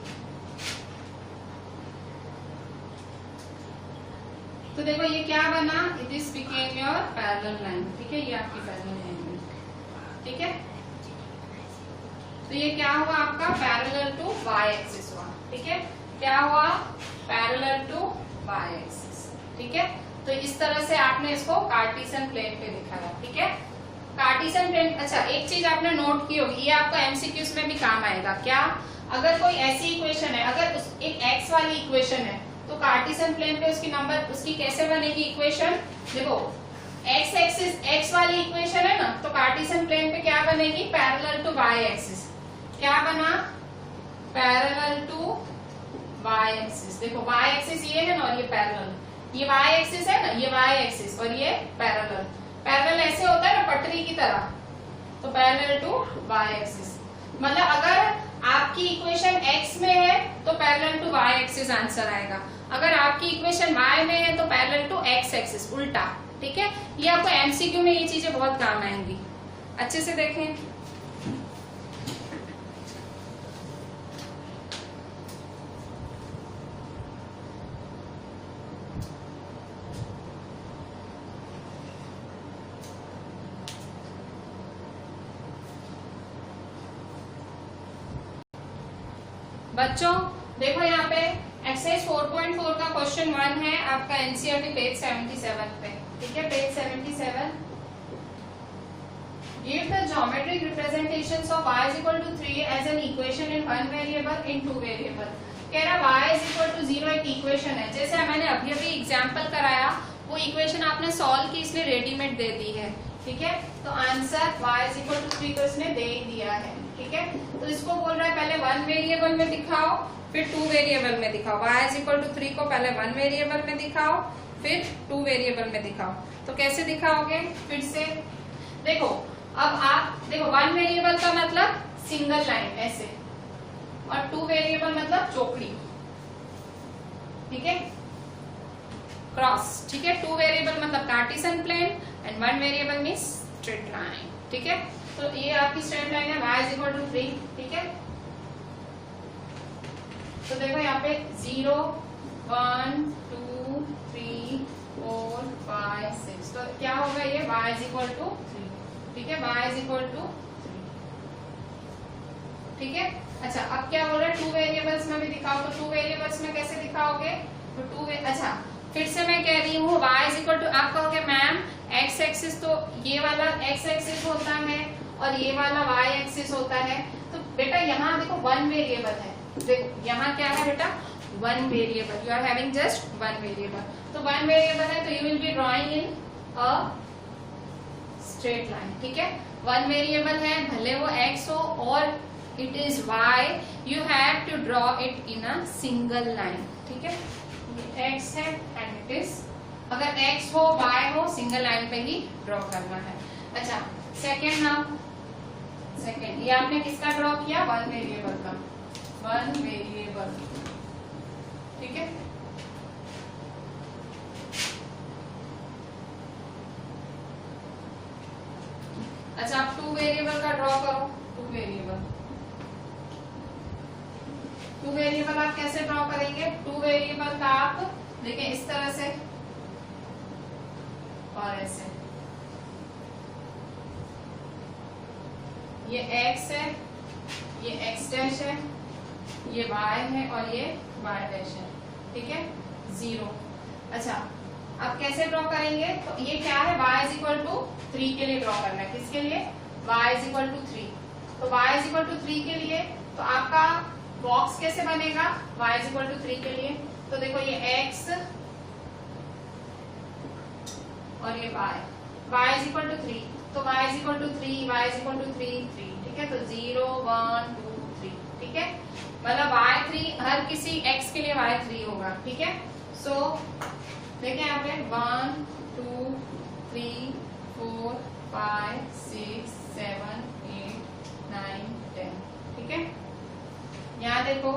तो देखो ये क्या बना, it is became your parallel line. ठीक है, ये आपकी पैरेलल लाइन। ठीक है, तो ये क्या हुआ आपका, पैरेलल टू y एक्सिस हुआ। ठीक है, क्या हुआ, पैरेलल टू y एक्सिस। ठीक है, तो इस तरह से आपने इसको कार्टेशियन प्लेन पे दिखाया। ठीक है, कार्टेशियन प्लेन, अच्छा एक चीज आपने नोट की होगी, ये आपको एमसीक्यूज में भी काम आएगा। क्या? अगर कोई ऐसी इक्वेशन है, अगर एक एक्स वाली इक्वेशन है, तो कार्टेशियन प्लेन पे उसकी कैसे बनेगी इक्वेशन? देखो एक्स एक्सिस, एक्स वाली इक्वेशन है ना, तो कार्टेशियन प्लेन पे क्या बनेगी? Parallel to y axis. क्या बना? Parallel to y axis. देखो वाई एक्सिस ये है ना, और ये पैरेलल, ये वाई एक्सिस है ना, ये वाई एक्सिस, और ये पैरेलल। पैरेलल ऐसे होता है ना पटरी की तरह, तो पैरेलल टू वाई एक्सिस। मतलब अगर आपकी इक्वेशन एक्स में है तो parallel to y axis answer आएगा, अगर आपकी इक्वेशन वाई में है तो पैरेलल टू एक्स एक्सिस, उल्टा। ठीक है, ये आपको एमसीक्यू में ये चीजें बहुत काम आएंगी, अच्छे से देखें। बच्चों देखो यहाँ पे एक्सरसाइज 4.4 का क्वेश्चन 1 है आपका एनसीईआरटी पेज 77 पे। ठीक है, page 77। Give the geometric representations of y is equal to 3 as an equation in one variable in two variable। कह रहा y is equal to 0 एक इक्वेशन है, जैसे मैंने अभी अभी एग्जाम्पल कराया, वो इक्वेशन आपने सॉल्व की, इसलिए रेडीमेड दे दी है। ठीक है, तो answer y is equal to 3 को इसने दे ही दिया है। ठीक है, तो इसको बोल रहा है पहले 1 वेरिएबल में दिखाओ, फिर 2 वेरिएबल में दिखाओ। y is equal to 3 को पहले 1 वेरिएबल में दिखाओ, फिर 2 वेरिएबल में दिखाओ। तो कैसे दिखाओगे? फिर से देखो, अब आप देखो 1 वेरिएबल का मतलब सिंगल लाइन ऐसे, और 2 वेरिएबल मतलब चौकड़ी। ठीक है, क्रॉस। ठीक है, 2 वेरिएबल मतलब Cartesian plane and 1 variable means straight line. ठीक है, तो ये आपकी स्ट्रेट लाइन है y is equal to 3। ठीक है, तो देखो यहाँ पे 0 1 2 3 4 5 6, तो क्या होगा ये y is equal to 3। ठीक है, y is equal to 3। ठीक है, अच्छा अब क्या बोल रहे हैं 2 वेरिएबल्स में भी दिखाओ, तो 2 वेरिएबल्स में कैसे दिखाओगे? तो अच्छा फिर से मैं कह रही हूँ y is equal to, आप कहोगे मैम x एक्सिस तो ये वाला x एक्सिस होता है और ये वाला y एक्सिस होता है, तो बेटा यहाँ देखो 1 वेरिएबल है। देखो यहाँ क्या है बेटा? 1 variable, you are having just 1 variable. तो 1 वेरिएबल है तो you will be drawing in a straight line. ठीक है, 1 वेरिएबल है, भले वो x हो और it is y, you have to draw it in a single line. ठीक है, ये x है एंड इट इज, अगर x हो y हो सिंगल लाइन पे ही ड्रॉ करना है। अच्छा सेकेंड, नाउ सेकेंड, ये आपने किसका ड्रॉ किया? 1 वेरिएबल का, 1 वेरिएबल। ठीक है, अच्छा आप 2 वेरिएबल का ड्रॉ करो। 2 वेरिएबल, 2 वेरिएबल आप कैसे ड्रॉ करेंगे? 2 वेरिएबल का आप देखें इस तरह से और ऐसे, ये x है, ये x डैश है, ये y है और ये y डैश है। ठीक है, 0। अच्छा अब कैसे ड्रॉ करेंगे? तो ये क्या है? y is equal to 3 के लिए ड्रॉ करना है। किसके लिए? y is equal to 3। तो y is equal to 3 के लिए तो आपका बॉक्स कैसे बनेगा? y is equal to 3 के लिए तो देखो ये x और ये y is equal to 3, तो y is equal to 3, y is equal to 3 3। ठीक है, तो 0 1 2 3। ठीक है, मतलब y3 हर किसी x के लिए y3 होगा। ठीक है, सो देखिए यहाँ पे 1 2 3 4 5 6 7 8 9 10। ठीक है, यहाँ देखो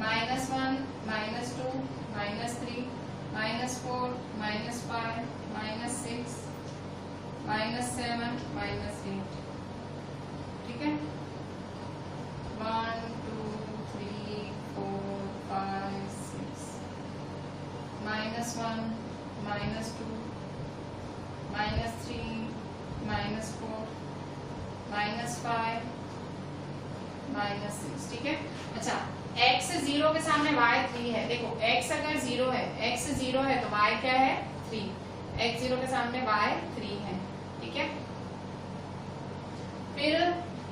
-1 -2 -3 -4 -5 -6 -7 -8। ठीक है, 1 2 3 4 5 6 -1 -2 -3 -4 -5 -6। ठीक है, अच्छा x 0 के सामने y 3 है। देखो x अगर 0 है, x 0 है तो y क्या है? 3। x 0 के सामने y 3 है, ठीक है। फिर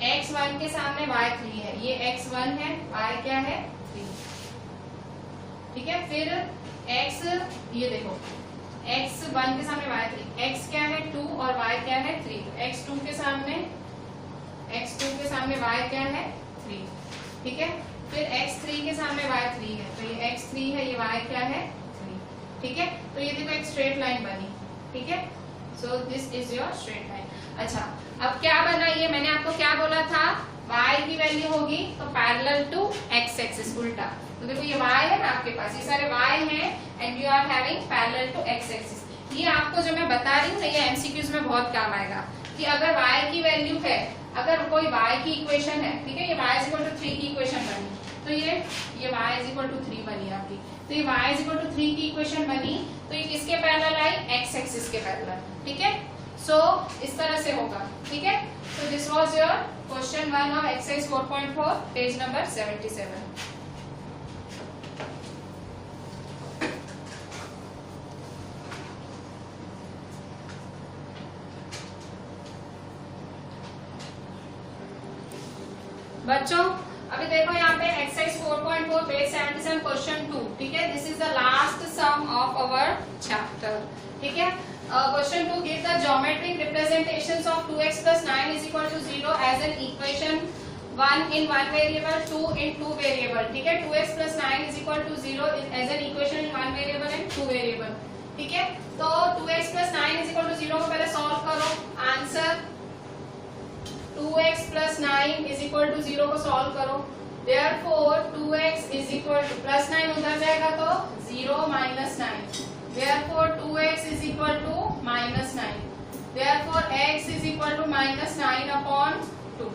x1 के सामने y3 है, ये x1 है, y क्या है 3, ठीक है। फिर x, ये देखो x1 के सामने y3, x क्या है 2 और y क्या है 3, तो x2 के सामने y क्या है 3, ठीक है। फिर x3 के सामने y3 है, तो ये x3 है, ये y क्या है 3, ठीक है। तो ये देखो एक स्ट्रेट लाइन बनी, ठीक है। So this is your straight line. अच्छा, अब क्या बना, ये मैंने आपको क्या बोला था, y की वैल्यू होगी तो पैरेलल टू x एक्सिस, उल्टा। तो देखो ये y है ना आपके पास, ये सारे y हैं and you are having parallel to x axis. ये आपको जो मैं बता रही हूँ ना, ये एमसीक्यूज में बहुत काम आएगा कि अगर y की वैल्यू है, अगर कोई y की इक्वेशन है, ठीक है, ये y इक्वल टू 3 की इक्वेशन बनी, तो ये y इक्वल टू 3 बनी आपकी, तो ये y इक्वल टू 3 की इक्वेशन बनी, तो ये किसके पैरेलल आई, x एक्सिस के पैरेलल, ठीक है। सो इस तरह से होगा, ठीक है। So this was your question 1 of exercise 4.4, page number 77। बच्चों अभी देखो यहाँ पे एक्सरसाइज 4.4 पेज 77 क्वेश्चन 2, ठीक है। This is the last sum of our chapter, ठीक है। Question 2, give the geometric representations of 2x plus 9 is equal to 0 as an equation 1 in 1 variable, 2 in 2 variable, ठीक है। 2x plus 9 is equal to 0 as an equation in 1 variable and 2 variable, ठीक है। तो 2x plus 9 is equal to 0 को पहले solve करो, answer 2x plus 9 is equal to 0 को solve करो, therefore 2x is equal to plus 9 उधर जाएगा तो 0 minus 9, therefore 2x is equal to minus 9, therefore x is equal to minus 9 upon 2,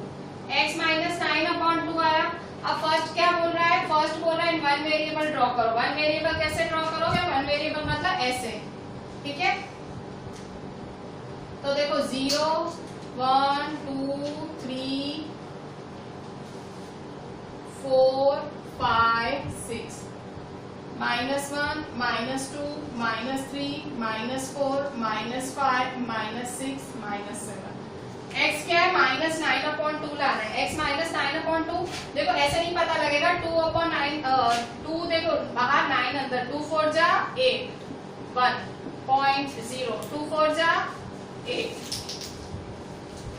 x minus 9 upon 2 आया। अब first क्या बोल रहा है, फर्स्ट बोल रहा है वन वेरिएबल ड्रॉ करो। वन वेरिएबल कैसे ड्रॉ करोगे, वन वेरिएबल मतलब ऐसे, ठीक है। तो देखो 0 1 2 3 4 5 6, -1 -2 -3 -4 -5 -6 -7, x क्या है -9/2 लाना है, x -9/2। देखो ऐसे नहीं पता लगेगा, 2/9 2 देखो बाहर 9 अंदर, 2 4 जा 8 1.0, 2 4 जा 8,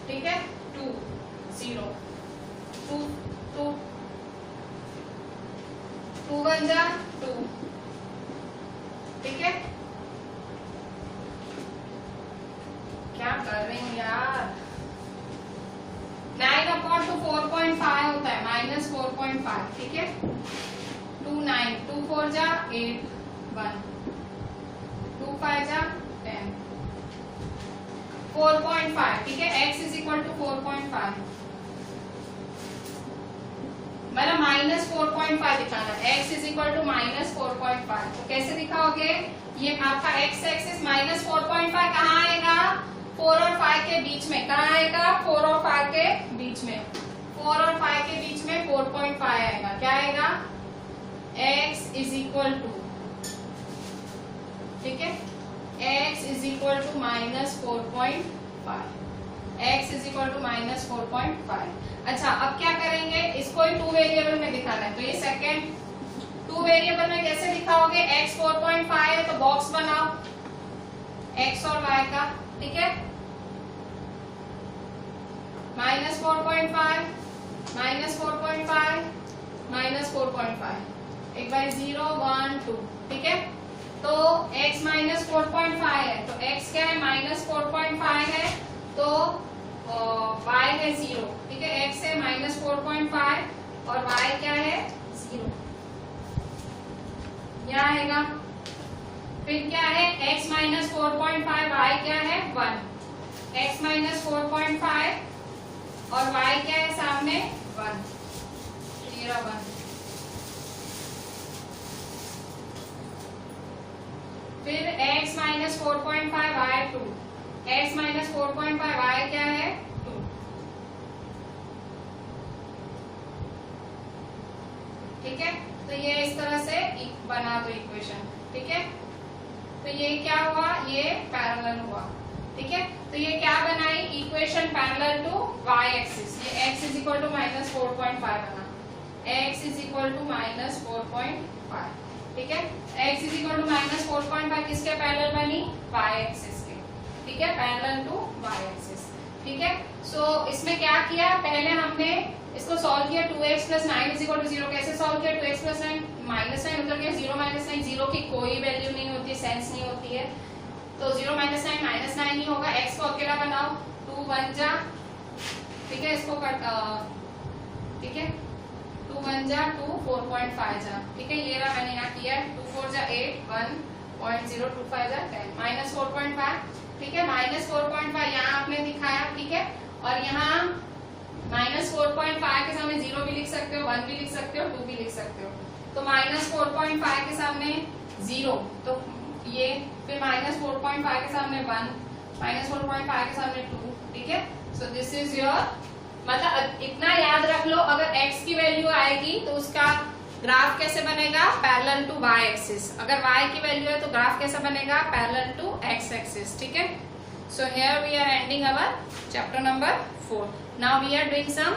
ठीक है, 2 0 2 2 2 1 जा 2, ठीक है। क्या कर रही हूँ यार, 9/2 4.5 होता है, -4.5, ठीक है। 2 9 2 4 जा 8 1 2 5 जा 10 4.5, ठीक है। x इज इक्वल टू 4.5, मतलब -4.5 दिखाना, x इज इक्वल टू -4.5। तो कैसे दिखाओगे, ये आपका x एक्सिस -4.5 कहाँ आएगा, 4 और 5 के बीच में, कहाँ आएगा 4 और 5 के बीच में, 4 और 5 के बीच में 4.5 आएगा, क्या आएगा, x इज इक्वल टू, ठीक है, x is equal to -4.5, x is equal to -4.5। अच्छा अब क्या करेंगे, इसको ही 2 वेरिएबल में दिखाना है, तो ये सेकेंड 2 वेरिएबल में कैसे दिखाओगे, x 4.5 है तो बॉक्स बनाओ x और y का, ठीक है, -4.5 -4.5 -4.5, एक बार 0 1 2, ठीक है। तो x -4.5 है, तो x क्या है -4.5 है, तो y है 0, ठीक है, x है -4.5 और y क्या है 0, यहाँ आएगा। फिर क्या है, x -4.5, y क्या है 1, x -4.5 और y क्या है सामने 1, ये रहा 1। फिर x -4.5 y 2, x -4.5 y क्या है 2, ठीक है। तो ये इस तरह से बना दो इक्वेशन, ठीक है। तो ये क्या हुआ, ये पैरेलल हुआ, ठीक है। तो ये क्या बनाई, equation parallel to y axis. ये x इज इक्वल टू -4.5 बना, x इज इक्वल टू -4.5, ठीक है। x इज इक्वल टू -4.5 किसके पैरेलल बनी, y एक्सिस के, ठीक है, पैरेलल टू y एक्सिस, ठीक है। सो इसमें क्या किया, पहले हमने इसको सॉल्व किया 2x + 9 = 0। कैसे सॉल्व किया, 2x + 9 -9 उधर गया, 0 - 9, 0 की कोई वैल्यू नहीं होती है, सेंस नहीं होती है, तो 0 - 9 -9 ही होगा। x को अकेला बनाओ, 2 1 जा, ठीक है, इसको कट, ठीक है, 2 1 जा 2, 4.5 जा, ठीक है, ये रहा मैंने यहाँ किया, 2 4 जा 8, 1.025 जा 10, -4.5, ठीक है, -4.5 यहाँ आपने दिखाया, ठीक है। और यहाँ -4.5 के सामने 0 भी लिख सकते हो, 1 भी लिख सकते हो, 2 भी लिख सकते हो। तो -4.5 के सामने 0, तो ये, फिर -4.5 के सामने 1, -4.5 के सामने 2, ठीक है। सो दिस इज योर, मतलब इतना याद रख लो, अगर x की वैल्यू आएगी तो उसका ग्राफ कैसे बनेगा, पैरेलल टू y एक्सिस। अगर y की वैल्यू है तो ग्राफ कैसे बनेगा, पैरेलल टू x एक्सिस, ठीक है। So here we are ending our chapter number 4. Now we are doing some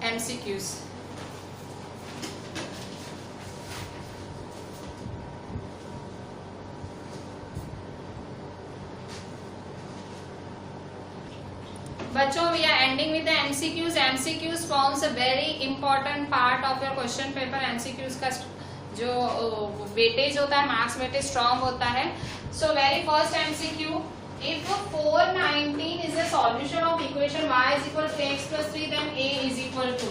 MCQs. बच्चों, we are ending with the MCQs. MCQs forms a very important part of your question paper. MCQs का जो weightage होता है, marks weightage strong होता है. So very first MCQ, if 419 is a solution of equation y is equal to x plus 3, then a is equal to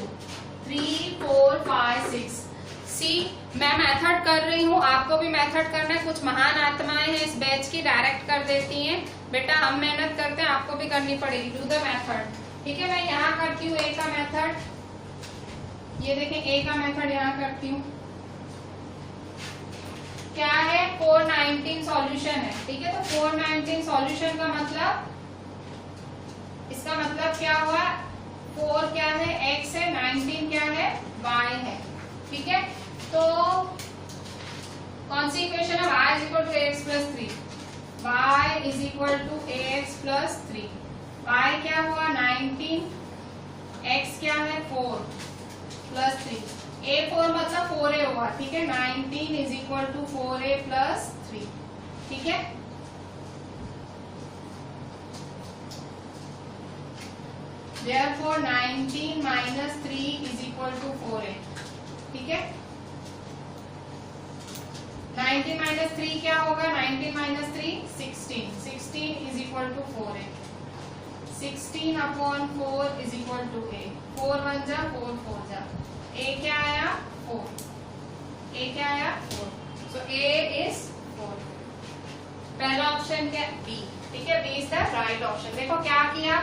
3 4 5 6. सी, मैं method कर रही हूँ, आपको भी मेथड करना है. कुछ महान आत्माएं हैं इस बैच की, डायरेक्ट कर देती हैं. बेटा हम मेहनत करते हैं, आपको भी करनी पड़ेगी. डू द मेथड, ठीक है. मैं यहाँ करती हूँ ए का मेथड, ये देखें ए का मेथड यहाँ करती हूँ. क्या है, 419 सॉल्यूशन है, ठीक है. तो 419 सॉल्यूशन का मतलब, इसका मतलब क्या हुआ, 4 क्या है, x है, 19 क्या है, y है, ठीक है. तो कौन सी इक्वेशन है, y is equal to ax plus 3, y is equal to ax plus 3. y क्या हुआ 19, x क्या है 4 प्लस 3. a4 मतलब 4a हुआ, ठीक है. 19 is equal to 4a plus 3, ठीक है. Therefore 19 minus 3 is equal to 4a, ठीक है. 19 minus 3 क्या होगा, 19 minus 3 16, 16 is equal to 4a. 16 upon 4 is equal to a. 4 1 जा 4 4 जा, a क्या आया 4, a क्या आया 4. So a is 4. पहला ऑप्शन क्या, b, ठीक है. b is the right option. देखो क्या किया,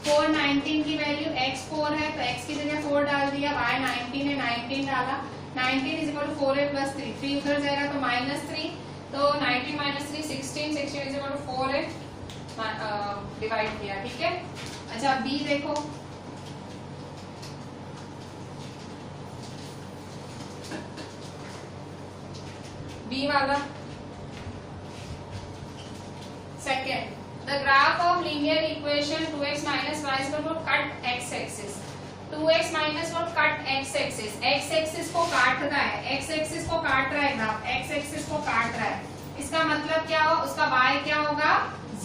419 की वैल्यू x 4 है तो x की जगह 4 डाल दिया, y 19 है 19 डाला. 19 is equal to 4a plus 3, 3 उधर जाएगा तो -3, तो 19 minus 3 16, 16 is equal to 4a divide किया, ठीक है. अच्छा b देखो, b वाला second, the graph of linear equation 2x minus y is equal to cut x axis. 2x minus और cut x axis, x axis को काट रहा है, x axis को काट रहा है ग्राफ, x axis को काट रहा है. इसका मतलब क्या होगा, उसका y क्या होगा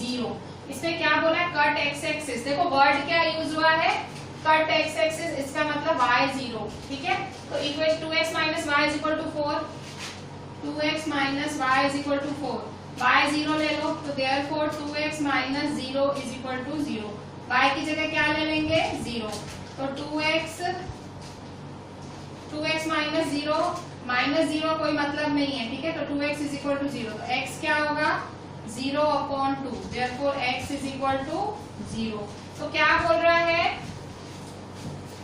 0. इसमें क्या बोला है, कट x axis. देखो वर्ड क्या यूज हुआ है, कट x axis, इसका मतलब y 0, ठीक है. तो equation 2x minus y is equal to 4, 2x minus y is equal to 4, y 0 ले लो, तो therefore 2x minus 0 is equal to 0. y की जगह क्या ले लेंगे 0, तो 2x minus 0, माइनस 0 कोई मतलब नहीं है, ठीक है. तो 2x is equal to 0, तो x क्या होगा 0 upon 2, therefore x is equal to 0. तो क्या बोल रहा है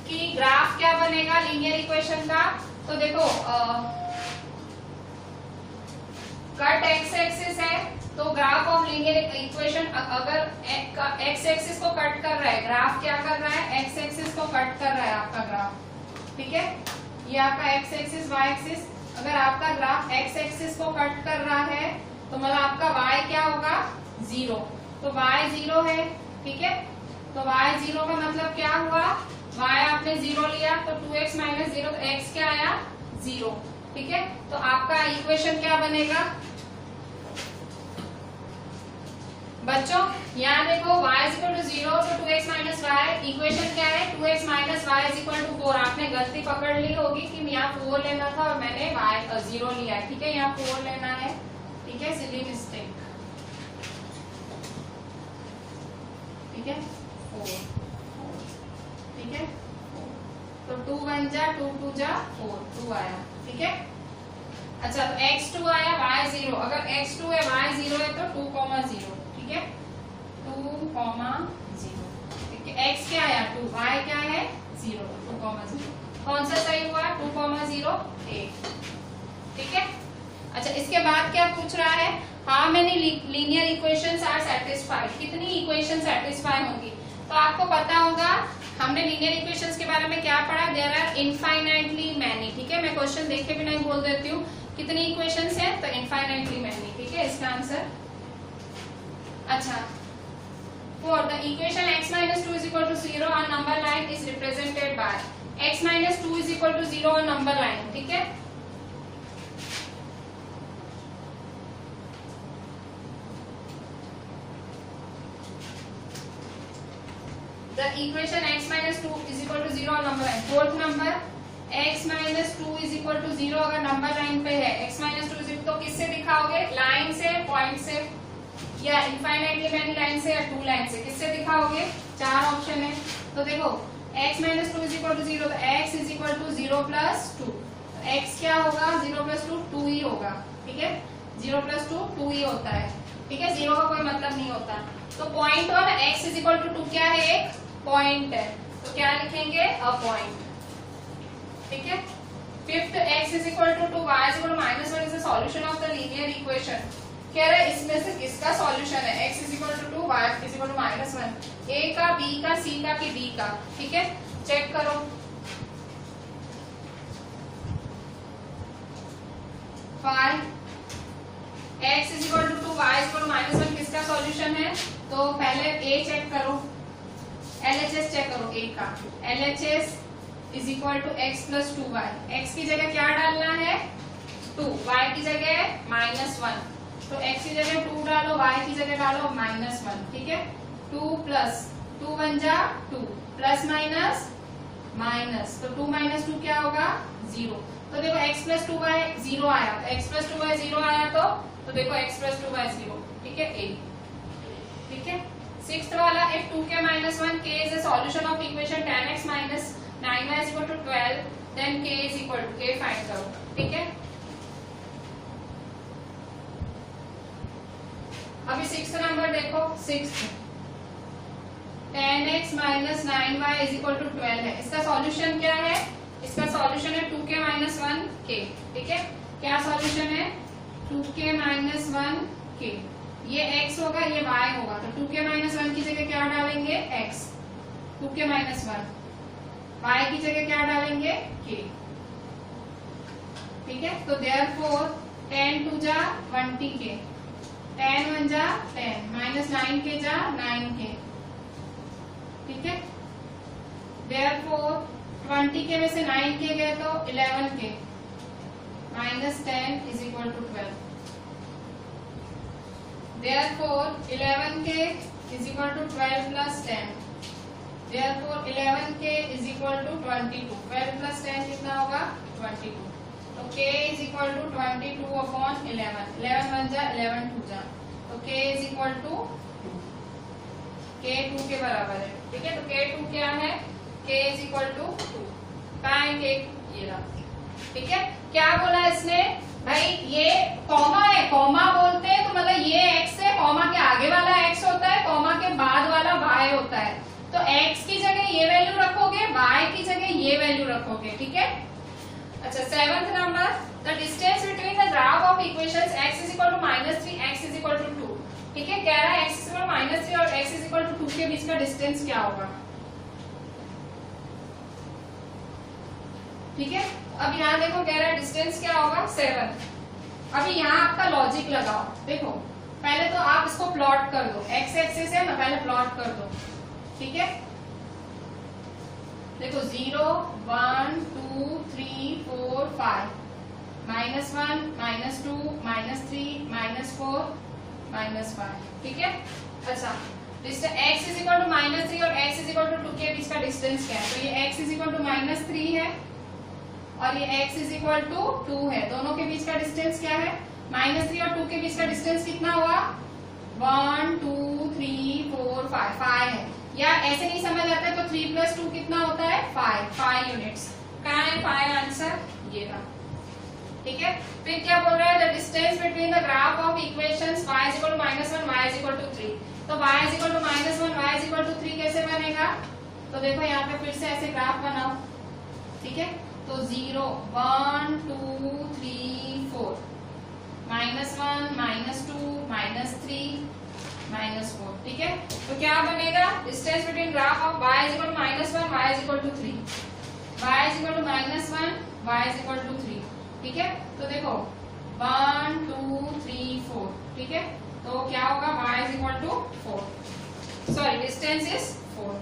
कि ग्राफ क्या बनेगा लीनियर इक्वेशन का. तो देखो कट x एक्सिस है, तो ग्राफ ऑफ लीनियर इक्वेशन अगर x एक्सिस को कट कर रहा है, ग्राफ क्या कर रहा है, x एक्सिस को कट कर रहा है आपका ग्राफ, ठीक है. ये आपका x एक्सिस y एक्सिस, अगर आपका ग्राफ x एक्सिस को कट कर रहा है तो मतलब आपका y क्या होगा 0. तो y 0 है, ठीक है। तो y 0 का मतलब क्या हुआ, y आपने 0 लिया तो 2x माइनस 0, तो x क्या आया 0, ठीक है। तो आपका इक्वेशन क्या बनेगा बच्चों, यहाँ देखो y इज इक्वल टू 0 तो 2x माइनस वाई, इक्वेशन क्या है 2x minus y is equal to 4। आपने गलती पकड़ ली होगी कि यहाँ 4 लेना था और मैंने y 0 लिया है, ठीक है। यहाँ 4 लेना है, ठीक है, सिली मिस्टेक, ठीक है 4, ठीक है। तो 2 1 जा 2 2 जा 4, 2 आया, ठीक है। अच्छा तो x2 आया y 0, अगर x2 है y 0 है तो 2 0, ठीक है 2 0, ठीक है। x क्या आया 2, y क्या है 0, 2 0, कौन सा सही हुआ 2 0 8, ठीक है। अच्छा इसके बाद क्या पूछ रहा है, how many linear equations are satisfied, कितनी इक्वेशन सेटिस्फाई होंगी। तो आपको पता होगा हमने लीनियर इक्वेशंस के बारे में क्या पढ़ा, देयर आर इनफाइनाइटली मैनी, ठीक है। मैं क्वेश्चन देखे बिना ही बोल देती हूँ कितनी इक्वेशंस हैं, तो इनफाइनाइटली मैनी, ठीक है इसका आंसर। अच्छा for the equation x minus 2 is equal to 0 on number line is represented by x minus 2 is equal to 0 on number line, ठीक है। The equation x minus 2 is equal to 0 on number line, fourth number x minus 2 is equal to 0 अगर number line पे है, x minus 2 is equal तो किससे दिखाओगे, line से, point से, या इनफाइनाइटली मैनी लाइन से, या टू लाइन से, किससे दिखाओगे, 4 ऑप्शन है। तो देखो x minus 2 is equal to 0, तो x is equal to 0 plus 2, तो x क्या होगा 0 plus 2 2 ही होगा, ठीक है 0 plus 2 2 ही होता है, ठीक है 0 का कोई मतलब नहीं होता। तो पॉइंट और x is equal to 2 क्या है, एक पॉइंट है, तो क्या लिखेंगे अ पॉइंट, ठीक है। Fifth x is equal to 2, y is equal to minus 1 is the solution of the linear equation, कह रहा है इसमें से किसका सॉल्यूशन है, x is equal to 2, y is equal to minus 1, a का, b का, c का कि d का, ठीक है चेक करो। Five x is equal to 2, y is equal to minus 1 किसका सॉल्यूशन है, तो पहले a चेक करो, LHS चेक करो a का, LHS is equal to x plus 2y, x की जगह क्या डालना है 2, y की जगह minus 1, तो x की जगह 2 डालो, y की जगह डालो -1, ठीक है 2 प्लस 2 1 जा 2 प्लस माइनस माइनस, तो 2 minus 2 क्या होगा 0। तो देखो x plus 2y 0 आया, तो x plus 2y 0 आया तो देखो x plus 2y 0, ठीक है a, ठीक है। सिक्स्थ वाला if 2k minus 1 k is a solution of equation 10x minus 9y is equal to 12, then k is equal to k find करो, ठीक है। अभी सिक्स्थ नंबर देखो, sixth 10x minus 9y is equal to 12 है, इसका solution क्या है, इसका सॉल्यूशन है 2k minus 1k, ठीक है क्या सॉल्यूशन है 2k minus 1k, ये x होगा ये y होगा, तो 2k minus 1 की जगह क्या डालेंगे x, 2k minus 1, y की जगह क्या डालेंगे k, ठीक है। तो therefore 10 2 जा 20k, 10 1 जा 10 minus 9k जा 9k, ठीक है। therefore 20k में से 9k गए तो 11k minus 10 is equal to 12, therefore 11k is equal to 12 plus 10, therefore 11k is equal to 22, 12 plus 10 कितना होगा 22, तो k is equal to 22 upon 11, 11 1 जा 11 2 जा, तो k is equal to 2, k 2 के बराबर है, ठीक है। तो k 2 क्या है, k is equal to 2, कहाँ है k, ये रहा, ठीक है। क्या बोला इसने भाई, ये कॉमा है, कॉमा बोलते हैं तो मतलब ये x है, कॉमा के आगे वाला x होता है, कॉमा के बाद वाला y होता है, तो x की जगह ये वैल्यू रखोगे, y की जगह ये वैल्यू रखोगे, ठीक है। अच्छा seventh number, the distance between the graph of equations x is equal to -3, x is equal to 2, ठीक है। कह रहा है x is equal to -3 और x is equal to 2 के बीच का डिस्टेंस क्या होगा, ठीक है। अब यहाँ देखो कह रहा है डिस्टेंस क्या होगा 7, अभी यहाँ आपका लॉजिक लगाओ, देखो पहले तो आप इसको प्लॉट कर दो, एक्स एक्सिस है ना, पहले प्लॉट कर दो, ठीक है। देखो 0 1 2 3 4 5 -1 -2 -3 -4 -5, ठीक है। अच्छा, x इज इक्वल टू -3 और x इज इक्वल टू 2 के बीच का डिस्टेंस क्या है? तो ये x इज इक्वल टू -3 है और ये x इज इक्वल टू 2 है। दोनों के बीच का डिस्टेंस क्या है? -3 और 2 के बीच का डिस्टेंस कितना हुआ? 1 2 3 4 5 है। या ऐसे नहीं समझ आता है तो 3 + 2 कितना होता है? 5 यूनिट्स। कहाँ है 5 आंसर? ये रहा, ठीक है। फिर क्या बोल रहा है? The distance between the graph of equations y is equal to -1 y is equal to 3। तो y is equal to -1 y is equal to 3 कैसे बनेगा? तो देखो यहाँ पे फिर से ऐसे ग्राफ बनाओ, ठीक है। तो 0 1 2 3 4 -1 -2 -3 -4, ठीक है। तो क्या बनेगा? Distance between graph of y is equal to -1 y is equal to 3, y is equal to -1 y is equal to 3, ठीक है। तो देखो 1 2 3 4, ठीक है। तो क्या होगा? y is equal to 4, sorry distance is 4।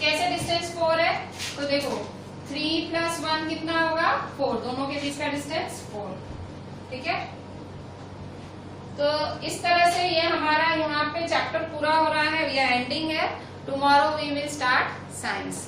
कैसे डिस्टेंस 4 है? तो देखो 3 + 1 कितना होगा? 4, दोनों के बीच का डिस्टेंस 4, ठीक है। तो इस तरह से ये हमारा यहाँ पे चैप्टर पूरा हो रहा है, ये एंडिंग है। Tomorrow we will start science.